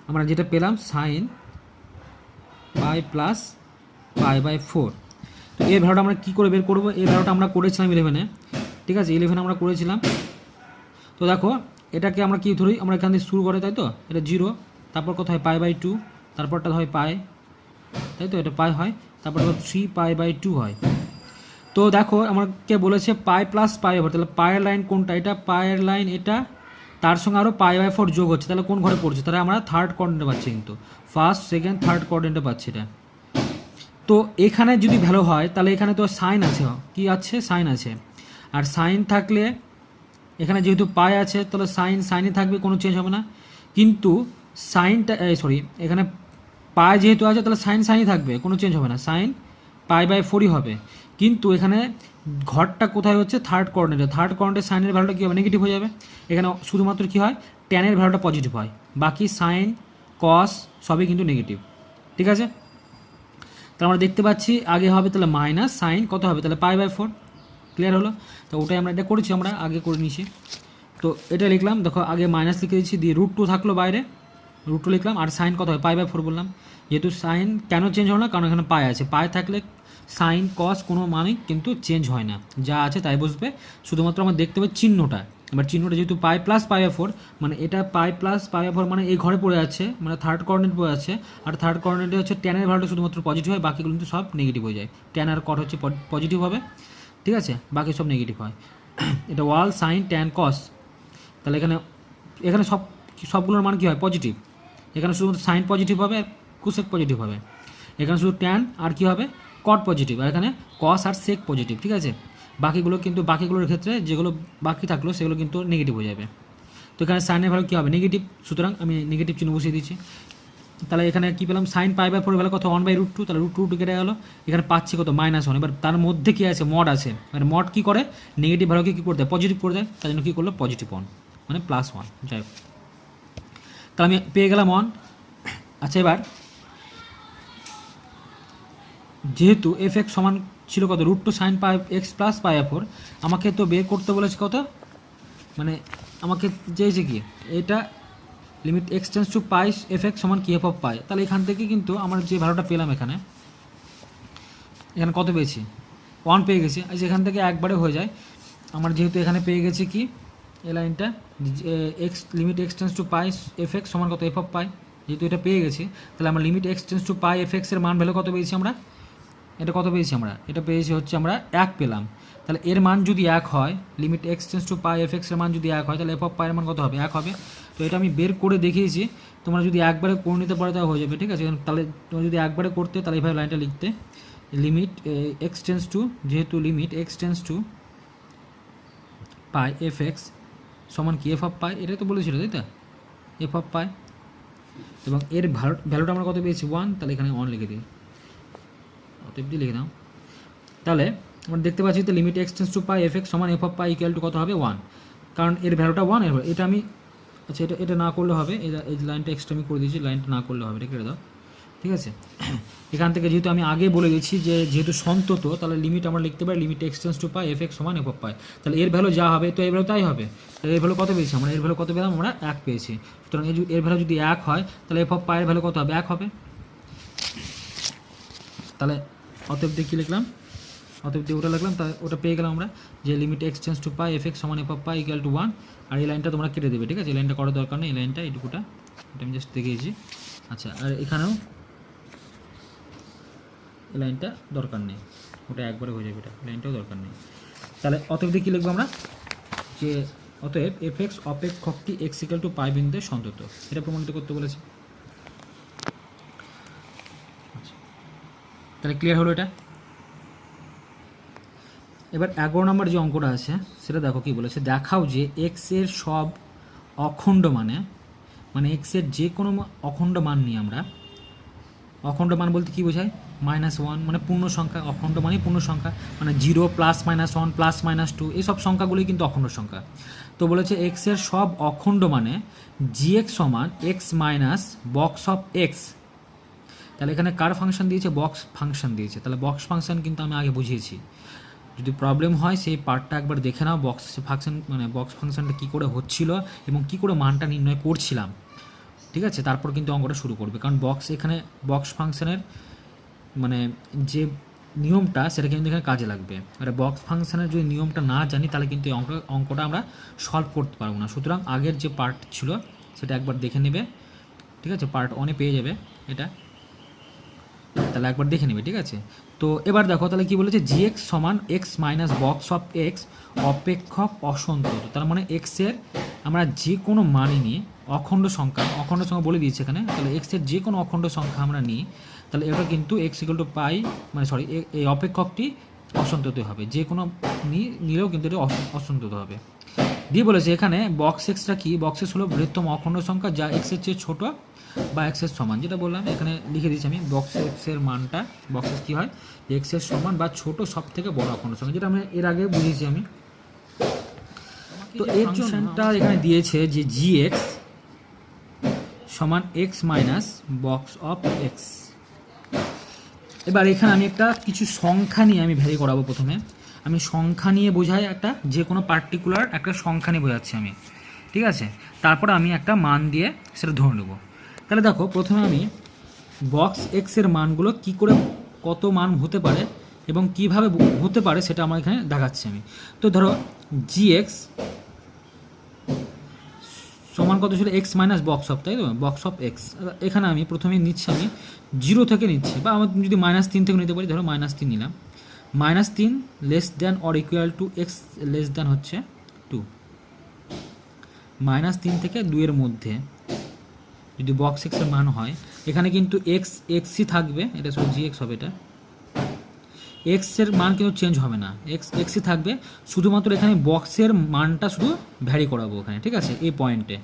আমরা যেটা পেলাম সাইন পাই প্লাস π/4। তো এই ভ্যালুটা আমরা কী করে বের করবো, এই ভ্যালুটা আমরা করেছিলাম 11-এ, ঠিক আছে 11 আমরা করেছিলাম। তো দেখো এটাকে আমরা কী ধরি, আমরা এখান থেকে শুরু করে, তাই তো এটা 0, তারপর কত হয় π/2, তারপরটা হয় পাই, তাই তো এটা পাই হয়, তারপর 3 π/2 হয়। তো দেখো আমাকে বলেছে পাই প্লাস π/4, তাহলে পায়ের লাইন কোনটা, এটা পায়ের লাইন এটা, তার সঙ্গে আরও π/4 যোগ হচ্ছে, তাহলে কোন ঘরে পড়ছে, তাহলে আমরা থার্ড কোঅর্ডিনেটে পাচ্ছি, কিন্তু ফার্স্ট সেকেন্ড থার্ড কোঅর্ডিনেটে পাচ্ছি এটা। তো এখানে যদি ভ্যালু হয় তাহলে এখানে তো সাইন আছে, কি আছে সাইন আছে, আর সাইন থাকলে এখানে যেহেতু পাই আছে তাহলে সাইনই থাকবে, কোনো চেঞ্জ হবে না। কিন্তু সাইনটা এখানে পাই যেহেতু আছে তাহলে সাইনই থাকবে, কোনো চেঞ্জ হবে না, সাইন π/4ই হবে। কিন্তু এখানে ঘরটা কোথায় হচ্ছে, থার্ড কোঅর্ডিনেটে, থার্ড কোঅর্ডিনেটে সাইনের ভ্যালুটা কী হবে, নেগেটিভ হয়ে যাবে। এখানে শুধুমাত্র কী হয়, ট্যানের ভ্যালুটা পজিটিভ হয়, বাকি সাইন কস সবই কিন্তু নেগেটিভ, ঠিক আছে। তাহলে আমরা দেখতে পাচ্ছি আগে হবে তাহলে মাইনাস সাইন কত হবে, তাহলে π/4, ক্লিয়ার হলো। তো ওটাই আমরা এটা করেছি, আমরা আগে করে নিয়েছি। তো এটা লিখলাম, দেখো আগে মাইনাস লিখে দিচ্ছি, দিয়ে √2 থাকলো বাইরে, √2 লিখলাম, আর সাইন কত হয় π/4 বললাম। যেহেতু সাইন কেন চেঞ্জ হলো না, কারণ এখানে পাই আছে, পাই থাকলে সাইন কস কোনো মানেই কিন্তু চেঞ্জ হয় না, যা আছে তাই বসবে, শুধুমাত্র আমরা দেখতে পাই চিহ্নটা। এবার চিহ্নটা যেহেতু পাই প্লাস π/4, মানে এটা পাই প্লাস π/4 মানে এই ঘরে পড়ে আছে, মানে থার্ড কোঅর্ডিনেট পড়ে আছে, আর থার্ড কোঅর্ডিনেটে হচ্ছে ট্যানের ভ্যালুটা শুধুমাত্র পজিটিভ হয়, বাকিগুলো কিন্তু সব নেগেটিভ হয়ে যায়। ট্যান আর কট হচ্ছে পজিটিভ হবে, ঠিক আছে, বাকি সব নেগেটিভ হয়। এটা ওয়াল সাইন ট্যান কস, তাহলে এখানে সবগুলোর মান কী হয়, পজিটিভ। এখানে শুধুমাত্র সাইন পজিটিভ হবে, কোসেক পজিটিভ হবে। এখানে শুধু ট্যান আর কী হবে, কট পজিটিভ, আর এখানে কস আর সেক পজিটিভ, ঠিক আছে। বাকিগুলোর ক্ষেত্রে যেগুলো বাকি থাকলো সেগুলো কিন্তু নেগেটিভ হয়ে যাবে। তো এখানে সাইনের ভ্যালু কী হবে, নেগেটিভ, সুতরাং আমি নেগেটিভ চিহ্ন বসিয়ে দিচ্ছি। তাহলে এখানে কী পেলাম, সাইন π/4 ভ্যালু কত, 1/√2, তাহলে √2 কেটে গেলো, এখানে পাচ্ছি কত -1। এবার তার মধ্যে কী আছে, মড আছে, মানে মড কী করে, নেগেটিভ ভ্যালুকে কী করে দেয়, পজিটিভ করে দেয়, তার জন্য কী করলো পজিটিভ 1, মানে +1, যাই হোক। তাহলে আমি পেয়ে গেলাম 1। আচ্ছা এবার যেহেতু এফ এক্স সমান ছিল কত, √2 সাইন x প্লাস π/4, আমাকে তো বের করতে বলেছে কত, মানে আমাকে চেয়েছে কি, এটা limit x tends to pi F x সমান কি f(π), তাহলে এখান থেকে কিন্তু আমরা যে ভ্যালুটা পেলাম এখানে কত পেয়েছি, 1 পেয়ে গেছি। আচ্ছা এখান থেকে একবারে হয়ে যায়, আমার যেহেতু এখানে পেয়ে গেছি কি, এই লাইনটা limit x tends to pi F x সমান কত f(π), যেহেতু এটা পেয়ে গেছি, তাহলে আমরা limit x tends to pi F এক্সের মান ভ্যালু কত পেয়েছি আমরা, এটা কত পেয়েছি আমরা, এটা পেয়েছি হচ্ছে আমরা 1 পেলাম। তাহলে এর মান যদি 1 হয়, limit x tends to pi F এক্সের মান যদি 1 হয়, তাহলে f(π) এর মান কত হবে, 1 হবে। তো এটা আমি বের করে দেখিয়েছি, তোমরা যদি একবারে করে নিতে পারো তাহলে হয়ে যাবে, ঠিক আছে। তাহলে তোমরা যদি একবারে করতে, তাহলে এইভাবে লাইনটা লিখতে, লিমিট এক্স টেন্স টু, যেহেতু limit x tends to pi F x সমান কি f(π), এটাই তো বলেছিল তাই তো, f(π), এবং এর ভ্যালুটা আমরা কত পেয়েছি 1, তাহলে এখানে 1 লিখে দিই, অতএব লিখে দাও। তাহলে আমরা দেখতে পাচ্ছি তো limit x tends to pi F x সমান f(π) ইকুয়াল টু কত হবে 1, কারণ এর ভ্যালুটা 1, এর এটা আমি, আচ্ছা এটা না করলে হবে, এই লাইনটা এক্সট্রা আমি করে দিয়েছি, লাইনটা না করলে হবে, এটা কেটে দাও, ঠিক আছে। এখান থেকে যেহেতু আমি আগে বলে দিচ্ছি যে যেহেতু সন্তত, তাহলে লিমিট আমরা লিখতে পারি limit x tends to pi F x সমান f(π), তাহলে এর ভ্যালু যা হবে তো এর ভ্যালু তাই হবে। তাহলে এর ভ্যালু কত পেয়েছি আমরা, এর ভ্যালু কত পেলাম আমরা 1 পেয়েছি, সুতরাং এর ভ্যালু যদি 1 হয় তাহলে f(π) এর ভ্যালু কত হবে, 1 হবে। তাহলে অতএব দিয়ে কী লিখলাম, অতএব দিয়ে ওটা লিখলাম, তাহলে ওটা পেয়ে গেলাম আমরা, যে limit x tends to pi F x সমান f(π) ইকুয়াল টু 1। আর এই লাইনটা তোমরা কেটে দেবে, ঠিক আছে, এই লাইনটা করার দরকার নেই, এই লাইনটা এইটুকুটা এটা আমি জাস্ট দেখিয়েছি। আচ্ছা আর এখানেও এই লাইনটা দরকার নেই, ওটা একবারে হয়ে যাবে, এটা লাইনটাও দরকার নেই। তাহলে অতএব দিয়ে কী লিখবো আমরা, যে অতএব এফ এক্স অপেক্ষকটি এক্স ইকুয়াল টু পাই বিন্দুতে সন্তত, এটা প্রমাণিত করতে বলেছে। আচ্ছা তাহলে ক্লিয়ার হলো এটা। এবার 11 নম্বর যে অঙ্কটা আছে সেটা দেখো কি বলেছে, দেখাও যে এক্স এর সব অখণ্ড মানে এক্স এর যে কোনো অখণ্ড মান নিয়ে আমরা, অখণ্ড মান বলতে কী বোঝায়, -1 মানে পূর্ণ সংখ্যা, অখণ্ড মানে পূর্ণ সংখ্যা, মানে 0 +-1 +-2 এইসব সংখ্যাগুলোই কিন্তু অখণ্ড সংখ্যা। তো বলেছে এক্স এর সব অখণ্ড মানে gx সমান x minus box of x. তাহলে এখানে কার ফাংশন দিয়েছে, বক্স ফাংশন দিয়েছে। তাহলে বক্স ফাংশন কিন্তু আমি আগে বুঝিয়েছি, যদি প্রবলেম হয় সেই পার্টটা একবার দেখে নাও, বক্স ফাংশন মানে বক্স ফাংশনটা কী করে হচ্ছিল এবং কী করে মানটা নির্ণয় করছিলাম, ঠিক আছে। তারপর কিন্তু অঙ্কটা শুরু করবে, কারণ এখানে বক্স ফাংশনের মানে যে নিয়মটা সেটা কিন্তু এখানে কাজে লাগবে। আর বক্স ফাংশনের যদি নিয়মটা না জানি তাহলে কিন্তু এই অঙ্কটা আমরা সলভ করতে পারবো না। সুতরাং আগের যে পার্ট ছিল সেটা একবার দেখে নেবে, ঠিক আছে, পার্ট 1 পেয়ে যাবে এটা, তাহলে একবার দেখে নেবে, ঠিক আছে। তো এবার দেখো তাহলে কি বলেছে, gx সমান x minus box of x অপেক্ষক অসন্তত। তার মানে এক্স এর আমরা যে কোনো মানই নিই, অখণ্ড সংখ্যা বলে দিয়েছে এখানে, তাহলে এক্স এর যে কোনো অখণ্ড সংখ্যা আমরা নিই, তাহলে এটা কিন্তু x = পাই মানে সরি এই অপেক্ষকটি অসন্তত হবে, যে কোনো নিলেও কিন্তু এটা অসন্তত হবে। দিয়ে বলেছে এখানে বক্স এক্সটা কি, বক্স এক্স হলো বৃহত্তম অখণ্ড সংখ্যা যা এক্সের চেয়ে ছোটো বা এক্সের সমান, যেটা বললাম এখানে লিখে দিচ্ছি আমি, বক্স এক্সের মানটা, বক্স এক্স কী হয়, এক্সের সমান বা ছোট সব থেকে বড় অখণ্ড সংখ্যা, যেটা আমরা এর আগে বুঝিয়েছি আমি। তো এর ফাংশনটা এখানে দিয়েছে যে gx সমান x minus box of x. এবার এখানে আমি একটা কিছু সংখ্যা নিয়ে আমি ভ্যারি করাবো। প্রথমে আমি সংখ্যা নিয়ে বোঝাই, একটা যে কোনো পার্টিকুলার একটা সংখ্যা নিয়ে বোঝাচ্ছি আমি, ঠিক আছে। তারপর আমি একটা মান দিয়ে সেটা ধরে নেব। তাহলে দেখো প্রথমে আমি বক্স এক্সের মানগুলো কি করে কত মান হতে পারে এবং কিভাবে হতে পারে সেটা আমার এখানে দেখাচ্ছি আমি। তো ধরো gx সমান কত ছিল, x মাইনাস বক্স অফ, তাই তো, বক্স অফ এক্স। এখানে আমি প্রথমে নিচ্ছি, আমি 0 থেকে নিচ্ছি, বা আমি যদি -3 থেকে নিতে পারি, ধরো -3 নিলাম, -3 less than or equal to x less than হচ্ছে 2, -3 থেকে 2 এর মধ্যে যদি বক্স এক্সের মান হয়, এখানে কিন্তু এক্সই থাকবে, এটা শুধু gx হবে, এটা এক্সের মান কিন্তু চেঞ্জ হবে না, এক্সই থাকবে, শুধুমাত্র এখানে বক্সের মানটা শুধু ভ্যারি করাবো এখানে, ঠিক আছে, এই পয়েন্টে।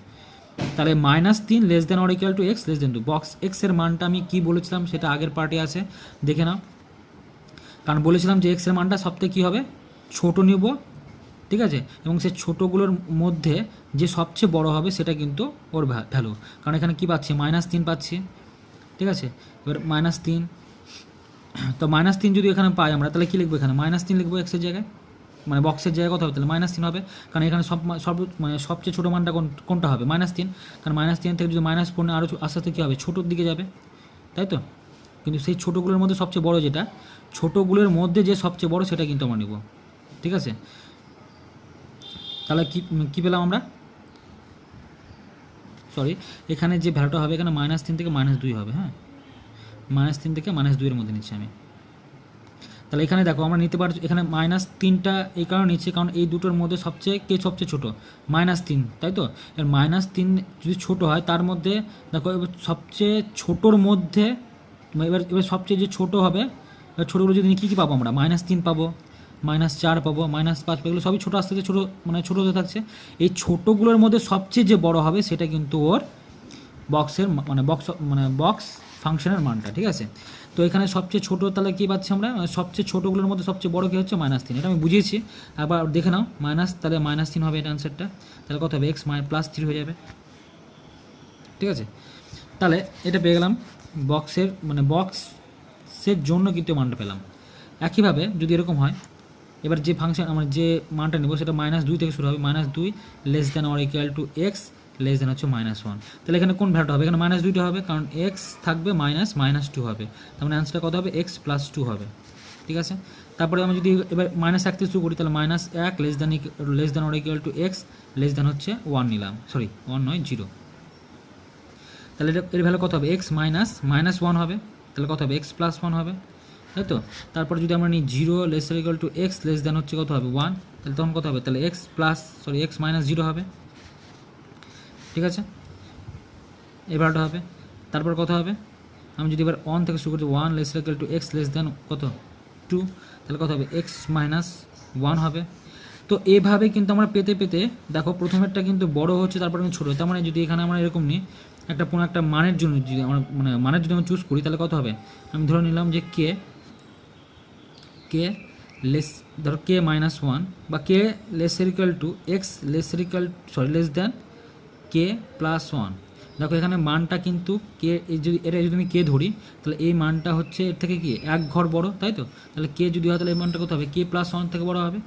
তাহলে -3 less than or equal to x less than 2, box এক্সের মানটা আমি কি বলেছিলাম সেটা আগের পার্টে আছে, দেখে নাও। কারণ বলেছিলাম যে এক্সের মানটা সবথেকে কী হবে, ছোট নিব, ঠিক আছে, এবং সেই ছোটোগুলোর মধ্যে যে সবচেয়ে বড় হবে সেটা কিন্তু ওর ভ্যালু। কারণ এখানে কী পাচ্ছি, -3 পাচ্ছি, ঠিক আছে। এবার -3, তো -3 যদি এখানে পাই আমরা, তাহলে কী লিখবো, এখানে -3 লিখবো এক্সের জায়গায়, মানে বক্সের জায়গায় কত হবে, তাহলে -3 হবে। কারণ এখানে মানে সবচেয়ে ছোটো মানটা কোনটা হবে, -3, কারণ -3 থেকে যদি -4 আরও আস্তে আস্তে কী হবে, ছোটোর দিকে যাবে, তাই তো। কিন্তু সেই ছোটোগুলোর মধ্যে সবচেয়ে বড় যেটা, ছোটোগুলোর মধ্যে যে সবচেয়ে বড় সেটা কিন্তু আমরা নেব, ঠিক আছে। তাহলে কী পেলাম আমরা, সরি এখানে যে ভ্যালুটা হবে, এখানে -3 থেকে -2 হবে, হ্যাঁ, -3 থেকে -2 এর মধ্যে নিচ্ছি আমি। তাহলে এখানে দেখো আমরা নিতে পারছি, এখানে -3টা এই কারণে নিচ্ছি কারণ এই দুটোর মধ্যে সবচেয়ে ছোটো, -3, তাই তো। এর -3 যদি ছোটো হয়, তার মধ্যে দেখো এবার সবচেয়ে ছোটোর মধ্যে, এবার সবচেয়ে যে ছোটো হবে, এবার ছোটোগুলো যদি কী কী পাবো আমরা, -3 পাবো, -4 পাবো, -5 পাবো, এগুলো সবই ছোটো আস্তে আস্তে ছোটো মানে ছোটো হতে থাকছে। এই ছোটোগুলোর মধ্যে সবচেয়ে যে বড় হবে সেটা কিন্তু ওর বক্সের মানে বক্স ফাংশনের মানটা, ঠিক আছে। তো এখানে সবচেয়ে ছোটো তাহলে কী পাচ্ছি আমরা, সবচেয়ে ছোটোগুলোর মধ্যে সবচেয়ে বড় কী হচ্ছে, -3, এটা আমি বুঝিয়েছি। আবার দেখে নাও, তাহলে -3 হবে এটা আনসারটা, তাহলে কত হবে, x +3 হয়ে যাবে, ঠিক আছে। তাহলে এটা পেয়ে গেলাম বক্সের মানে বক্সের জন্য কিন্তু মানটা পেলাম। একইভাবে যদি এরকম হয়, এবার যে ফাংশন আমরা যে মানটা নেব সেটা -2 থেকে শুরু হবে, -2 less than or equal to x less than হচ্ছে -1। তাহলে এখানে কোন ভ্যালুটা হবে, এখানে -2টা হবে, কারণ এক্স থাকবে -2 হবে, তার মানে অ্যান্সারটা কত হবে, x +2 হবে, ঠিক আছে। তারপরে আমি যদি এবার -1 থেকে শুরু করি, তাহলে -1 less than or equal to x less than হচ্ছে 1 নিলাম, সরি 1 নয় 0। তাহলে এর ভ্যালু কত হবে, x -1 হবে, তাহলে কত হবে, x +1 হবে, তাই তো। তারপরে যদি আমরা নিই 0 less than equal to x less than হচ্ছে কত হবে, 1, তাহলে তখন কত হবে, তাহলে x -0 হবে, ঠিক আছে, এবারটা হবে। তারপর কত হবে, আমি যদি এবার 1 থেকে শুরু করি, 1 less than equal to x less than কত 2, তাহলে কত হবে, x 1 হবে। তো এভাবে কিন্তু আমরা পেতে পেতে দেখো প্রথমেরটা কিন্তু বড় হচ্ছে, তারপর কিন্তু ছোটো। তার মানে যদি এখানে আমরা এরকম নিই কোনো একটা মানের জন্য, যদি আমরা মানের যদি আমরা চুজ করি তাহলে কত হবে, আমি ধরে নিলাম যে কে লেস, ধরো কে -1 বা কে লেসের ইকুয়াল টু এক্স লেসের ইকুয়াল লেস দ্যান কে +1। দেখো এখানে মানটা কিন্তু কে, এটা যদি আমি কে ধরি তাহলে এই মানটা হচ্ছে এর থেকে কি এক ঘর বড়, তাই তো? তাহলে কে যদি হয় তাহলে এই মানটা কত হবে, কে +1 থেকে বড় হবে।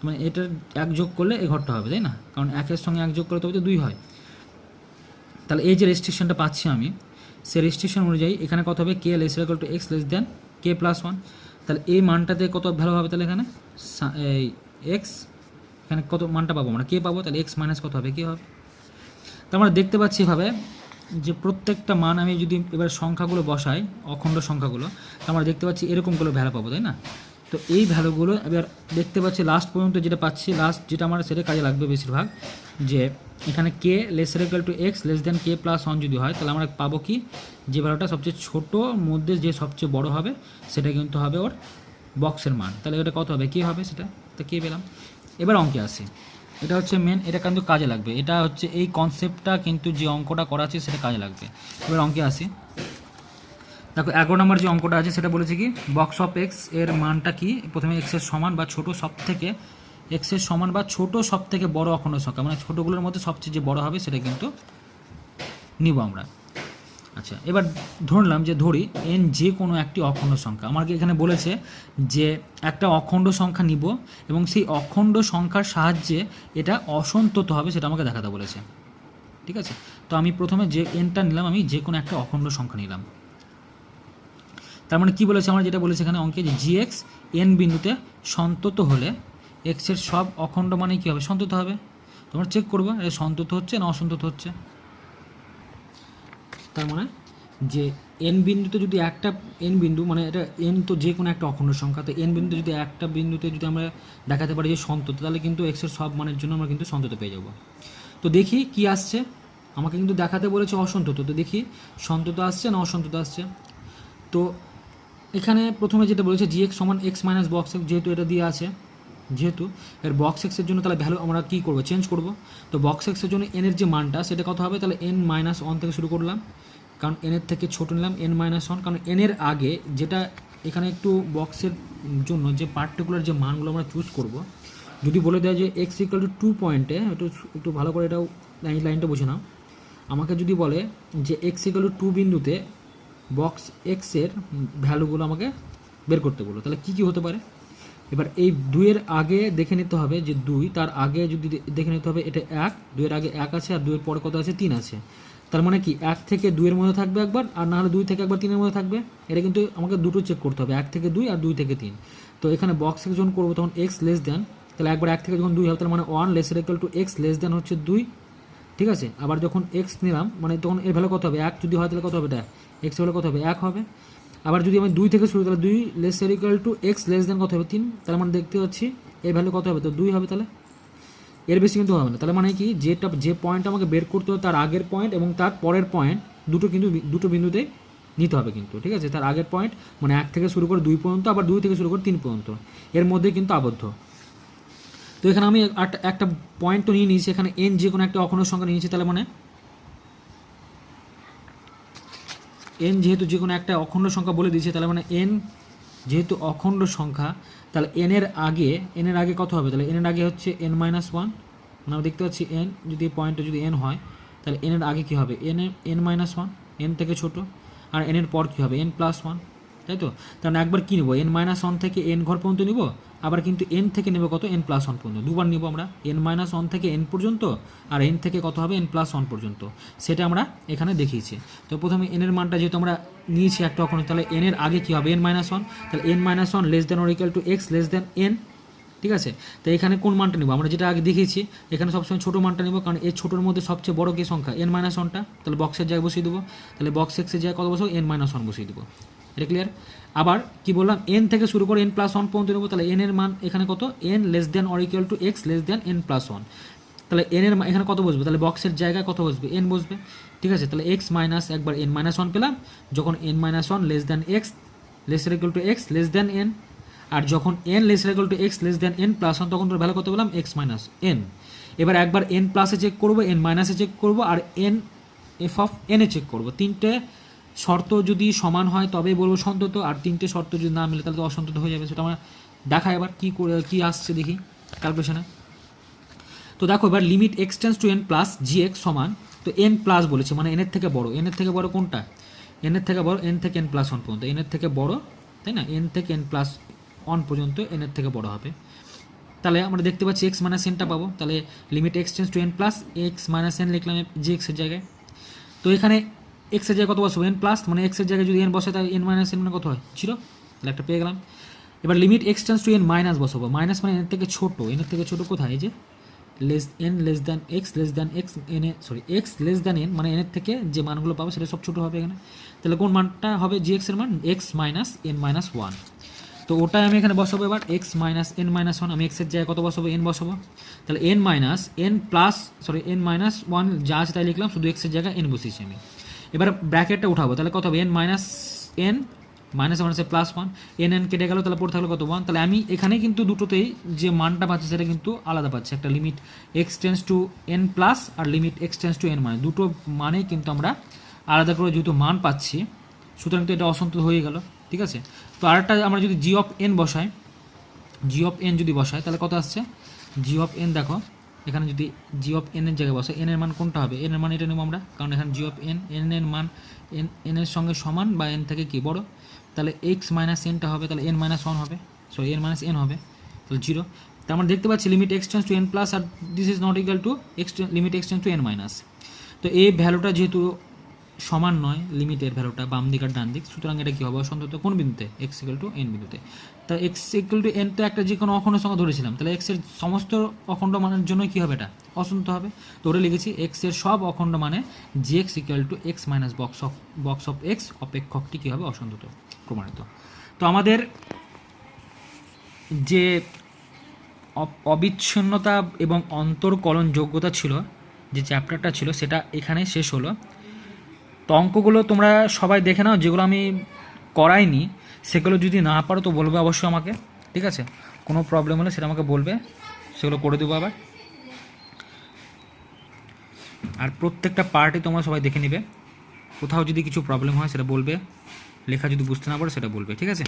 মানে এটার এক যোগ করলে এই ঘরটা হবে, তাই না? কারণ একের সঙ্গে এক যোগ করলে তবে তো 2 হয়। তাহলে এই যে রেস্ট্রিকশনটা পাচ্ছি আমি, সেই রেস্ট্রিকশন অনুযায়ী এখানে কত হবে, k less equal to x less than k +1। তাহলে এই মানটাতে কত ভ্যালু হবে, তাহলে এখানে এই এক্স, এখানে কত মানটা পাবো আমরা, কে পাবো, তাহলে এক্স মাইনাস কত হবে, কে হবে। তো আমরা দেখতে পাচ্ছি এভাবে যে প্রত্যেকটা মান আমি যদি এবার সংখ্যাগুলো বসাই, অখণ্ড সংখ্যাগুলো, তো আমরা দেখতে পাচ্ছি এরকমগুলো ভ্যালু পাবো, তাই না? তো এই ভ্যালুগুলো এবার দেখতে পাচ্ছি লাস্ট পর্যন্ত যেটা পাচ্ছি, লাস্ট যেটা আমার সেটা কাজে লাগবে বেশিরভাগ, যে এখানে কে লেসের equal to x less than k +1 যদি হয় তাহলে আমরা পাবো কি, যে ভ্যালুটা সবচেয়ে ছোটোর মধ্যে যে সবচেয়ে বড় হবে সেটা কিন্তু হবে ওর বক্সের মান। তাহলে এটা কত হবে, কে হবে, সেটা তো কে পেলাম। এবার অঙ্কে আসি, এটা হচ্ছে মেন, এটা কিন্তু কাজে লাগবে, এটা হচ্ছে এই কনসেপ্টটা কিন্তু যে অঙ্কটা করা আছে সেটা কাজে লাগবে। এবার অঙ্কে আসি, দেখো 11 নম্বর যে অঙ্কটা আছে সেটা বলেছে কি, বক্স অফ এক্স এর মানটা কি, প্রথমে এক্সের সমান বা ছোটো সব থেকে, এক্সের সমান বা ছোটো সব থেকে বড় অখণ্ড সংখ্যা, মানে ছোটোগুলোর মধ্যে সবচেয়ে যে বড় হবে সেটা কিন্তু নিব আমরা। আচ্ছা, এবার ধরলাম যে ধরি এন যে কোনো একটি অখণ্ড সংখ্যা, আমাকে এখানে বলেছে যে একটা অখণ্ড সংখ্যা নিব এবং সেই অখণ্ড সংখ্যার সাহায্যে এটা অসন্তত হবে সেটা আমাকে দেখাতে বলেছে, ঠিক আছে? তো আমি প্রথমে যে এনটা নিলাম, আমি যে কোনো একটা অখণ্ড সংখ্যা নিলাম। তার মানে কী বলেছে, আমরা যেটা বলেছে এখানে অঙ্কে, যে জি এক্স এন বিন্দুতে সন্তত হলে এক্সের সব অখণ্ড মানে কী হবে, সন্তত হবে। তোমরা চেক করবো এটা সন্তত হচ্ছে না অসন্তত হচ্ছে। তার মানে যে এন বিন্দুতে যদি একটা এন বিন্দু, মানে এটা এন তো যে কোনো একটা অখণ্ড সংখ্যা, তো এন বিন্দুতে যদি একটা বিন্দুতে যদি আমরা দেখাতে পারি যে সন্তত, তাহলে কিন্তু এক্সের সব মানের জন্য আমরা কিন্তু সন্তত পেয়ে যাব। তো দেখি কি আসছে, আমাকে কিন্তু দেখাতে বলেছে অসন্তত, তো দেখি সন্তত আসছে না অসন্তত আসছে। তো এখানে প্রথমে যেটা বলেছে জি এক্স সমান এক্স মাইনাস বক্স এক্স, যেহেতু এটা দিয়ে আছে, যেহেতু এর বক্স এক্সের জন্য তাহলে ভ্যালু আমরা কী করবো, চেঞ্জ করব। তো বক্স এক্সের জন্য এনের যে মানটা সেটা কত হবে, তাহলে n-1 থেকে শুরু করলাম, কারণ এনের থেকে ছোটো নিলাম n-1, কারণ এনের আগে যেটা এখানে একটু বক্সের জন্য যে পার্টিকুলার যে মানগুলো আমরা চুজ করব, যদি বলে দেয় যে এক্স ইকুয়াল টু 2 পয়েন্টে, একটু ভালো করে এটাও লাইনটা বুঝে নাও, আমাকে যদি বলে যে এক্স ইকুয়াল টু 2 বিন্দুতে বক্স এক্সের ভ্যালুগুলো আমাকে বের করতে বলো, তাহলে কী কী হতে পারে। এবার এই 2-এর আগে দেখে নিতে হবে যে 2, তার আগে যদি দেখে নিতে হবে এটা 1, 2-এর আগে 1 আছে আর 2-এর পরে কত আছে, 3 আছে। তার মানে কি 1 থেকে 2-এর মধ্যে থাকবে একবার, আর না হলে 2 থেকে একবার 3-এর মধ্যে থাকবে। এটা কিন্তু আমাকে দুটো চেক করতে হবে, 1 থেকে 2 আর 2 থেকে 3। তো এখানে বক্স এক্স যখন করবো তখন এক্স লেস দেন, তাহলে একবার 1 থেকে যখন 2 হবে তার মানে 1 less equal to x less দেন হচ্ছে 2, ঠিক আছে? আবার যখন এক্স নিলাম মানে তখন এর ভ্যালু কত হবে, 1 যদি হয় তাহলে কত হবে, এটা এক্স ভ্যালু কত হবে, 1 হবে। আবার যদি আমি 2 থেকে শুরু, তাহলে 2 less equal to x less দেন কত হবে, 3, তাহলে মানে দেখতে পাচ্ছি এর ভ্যালু কত হবে, তো 2 হবে। তাহলে এর বেশি কিন্তু হবে না। তাহলে মানে কি, যে পয়েন্ট আমাকে বের করতে হবে তার আগের পয়েন্ট এবং তার পরের পয়েন্ট দুটো বিন্দুতে নিতে হবে কিন্তু, ঠিক আছে? তার আগের পয়েন্ট মানে 1 থেকে শুরু করে 2 পর্যন্ত, আবার 2 থেকে শুরু করে 3 পর্যন্ত, এর মধ্যে কিন্তু আবদ্ধ। তো এখানে আমি একটা পয়েন্ট তো নিয়ে নিয়েছি, এখানে এন যে কোনো একটা অখণ্ড সংখ্যা নিয়েছি, তাহলে মানে এন যেহেতু যে কোনো একটা অখণ্ড সংখ্যা বলে দিয়েছে, তাহলে মানে এন যেহেতু অখণ্ড সংখ্যা, তাহলে এনের আগে কত হবে, তাহলে এনের আগে হচ্ছে n-1, মানে আমরা দেখতে পাচ্ছি এন যদি পয়েন্টটা যদি এন হয় তাহলে এনের আগে কী হবে, n-1, এন থেকে ছোটো, আর এনের পর কী হবে, n+1, তাই তো? তাহলে একবার কী নেবো, n-1 থেকে n ঘর পর্যন্ত নিব, আবার কিন্তু n থেকে নেব কত, n+1 পর্যন্ত, দুবার নিব আমরা, n-1 থেকে n পর্যন্ত, আর n থেকে কত হবে, n+1 পর্যন্ত, সেটা আমরা এখানে দেখিয়েছি। তো প্রথমে n এর মানটা যেহেতু আমরা নিয়েছি একটা অখণ্ড, তাহলে n এর আগে কী হবে, n-1, তাহলে n-1 less than or equal to x less then n, ঠিক আছে? তো এখানে কোন মানটা নেব, আমরা যেটা আগে দেখিয়েছি এখানে সবসময় ছোটো মানটা নেব, কারণ এই ছোটোর মধ্যে সবচেয়ে বড় কি সংখ্যা, n-1টা, তাহলে বক্সের জায়গায় বসিয়ে দেবো, তাহলে বক্স এক্সের জায়গায় কত বসাবো, n-1 বসিয়ে দেবো। এটা ক্লিয়ার? আবার কি বললাম, n থেকে শুরু করে n+1 পর্যন্ত নেবো, তাহলে n এর মান এখানে কত, n less than or equal to x less then n+1, তাহলে n এর এখানে কত বসবে, তাহলে বক্সের জায়গায় কত বসবে, n বসবে, ঠিক আছে? তাহলে x মাইনাস একবার n-1 পেলাম, যখন n-1 less than x less equal to x less then n, আর যখন n less equal to x less then n plus one তখন তোর ভ্যালু কত বললাম এক্স মাইনাস এন। এবার একবার n প্লাসে চেক করবো, n মাইনাসে চেক করবো, আর n এফ অফ এন এ চেক করবো। তিনটে শর্ত যদি সমান হয় তবেই বলবো সন্তত, আর তিনটে শর্ত যদি না মিলে তাহলে তো অসন্তত হয়ে যাবে। সেটা আমরা দেখা এবার কী আসছে দেখি ক্যালকুলেশনে। তো দেখো এবার limit x tends to n plus G x সমান, তো এন প্লাস বলেছে মানে এনের থেকে বড়। এনের থেকে বড় কোনটা? এনের থেকে বড় এন থেকে এন প্লাস ওয়ান পর্যন্ত, এনের থেকে বড়, তাই না? এন থেকে এন প্লাস ওয়ান পর্যন্ত এনের থেকে বড় হবে। তাহলে আমরা দেখতে পাচ্ছি এক্স মাইনাস এনটা পাবো। তাহলে limit x tends to n plus x minus N লিখলাম জি এক্সের জায়গায়। তো এখানে এক্সের জায়গায় কত বসবো? এন প্লাস, মানে এক্সের জায়গায় যদি এন বসে তাহলে এন মাইনাস এন মানে কত হয়? 0। তাহলে একটা পেয়ে গেলাম। এবার limit x tends to n minus বসাবো। মাইনাস মানে এনের থেকে ছোটো, এনের থেকে ছোটো কোথায়? এই যে N less than x less than x N x less than N, মানে এনের থেকে যে মানগুলো পাবো সেটা সব ছোটো হবে এখানে। তাহলে কোন মানটা হবে জি এক্সের মান? X minus N minus one. তো ওটাই আমি এখানে বসাবো। এবার x minus N minus one, আমি এক্সের জায়গায় কত বসাবো? এন বসাবো। তাহলে n minus N plus N minus one যা আছে তাই লিখলাম, শুধু এক্সের জায়গায় এন বসিয়েছি আমি। এবার ব্র্যাকেটটা উঠাবো, তাহলে কত হবে? এন মাইনাস এন মাইনাস মাইনাসে প্লাস ওয়ান, এন কেটে গেল, তাহলে পড়ে থাকলো কত? ওয়ান। তাহলে আমি এখানে কিন্তু দুটোতেই যে মানটা পাচ্ছি সেটা কিন্তু আলাদা পাচ্ছি। একটা limit x tends to n plus আর limit x tends to n, মানে দুটো মানেই কিন্তু আমরা আলাদা করে যেহেতু মান পাচ্ছি, সুতরাং তো এটা অসন্তত হয়ে গেল। ঠিক আছে। তো আরেকটা আমরা যদি জি অফ এন বসাই, জি অফ এন যদি বসাই তাহলে কত আসছে? জি অফ এন দেখো এখানে যদি জি অফ এন এর জায়গায় বসে, এন এর মান কোনটা হবে? এন এর মান এটা নেব আমরা, কারণ এখানে জি অফ এন এন এর মান এন এর সঙ্গে সমান বা এন থেকে কি বড়। তাহলে এক্স মাইনাস এনটা হবে, তাহলে এন মাইনাস ওয়ান হবে, এন মাইনাস এন হবে, তাহলে 0। তো আমরা দেখতে পাচ্ছি limit x tends to n plus আর this is not equal to limit x tends to n minus. তো এই ভ্যালুটা যেহেতু সমান নয়, লিমিটের ভ্যালুটা বাম দিক আর ডান দিক, সুতরাং এটা কী হবে? অসন্তত কোন বিন্দুতে? এক্স ইকুয়াল টু এন বিন্দুতে। তা এক্স ইকুয়াল টু এন তো একটা যে কোনো অখণ্ড সংখ্যা ধরেছিলাম, তাহলে এক্সের সমস্ত অখণ্ড মানের জন্য কী হবে? এটা অসন্তত হবে। তো ওটা লিখেছি এক্সের সব অখণ্ড মানে g x equal to x minus box of x অপেক্ষকটি কী হবে? অসন্তত, প্রমাণিত। তো আমাদের যে অবিচ্ছিন্নতা এবং অন্তর্কলন যোগ্যতা ছিল, যে চ্যাপ্টারটা ছিল, সেটা এখানে শেষ হলো। তো অঙ্কগুলো তোমরা সবাই দেখে নাও, যেগুলো আমি করাইনি সেগুলো যদি না পারো তো বলবে অবশ্যই আমাকে, ঠিক আছে? কোনো প্রবলেম হলে সেটা আমাকে বলবে, সেগুলো করে দেবো আবার। আর প্রত্যেকটা পার্টই তোমরা সবাই দেখে নিবে। কোথাও যদি কিছু প্রবলেম হয় সেটা বলবে, লেখা যদি বুঝতে না পারো সেটা বলবে, ঠিক আছে?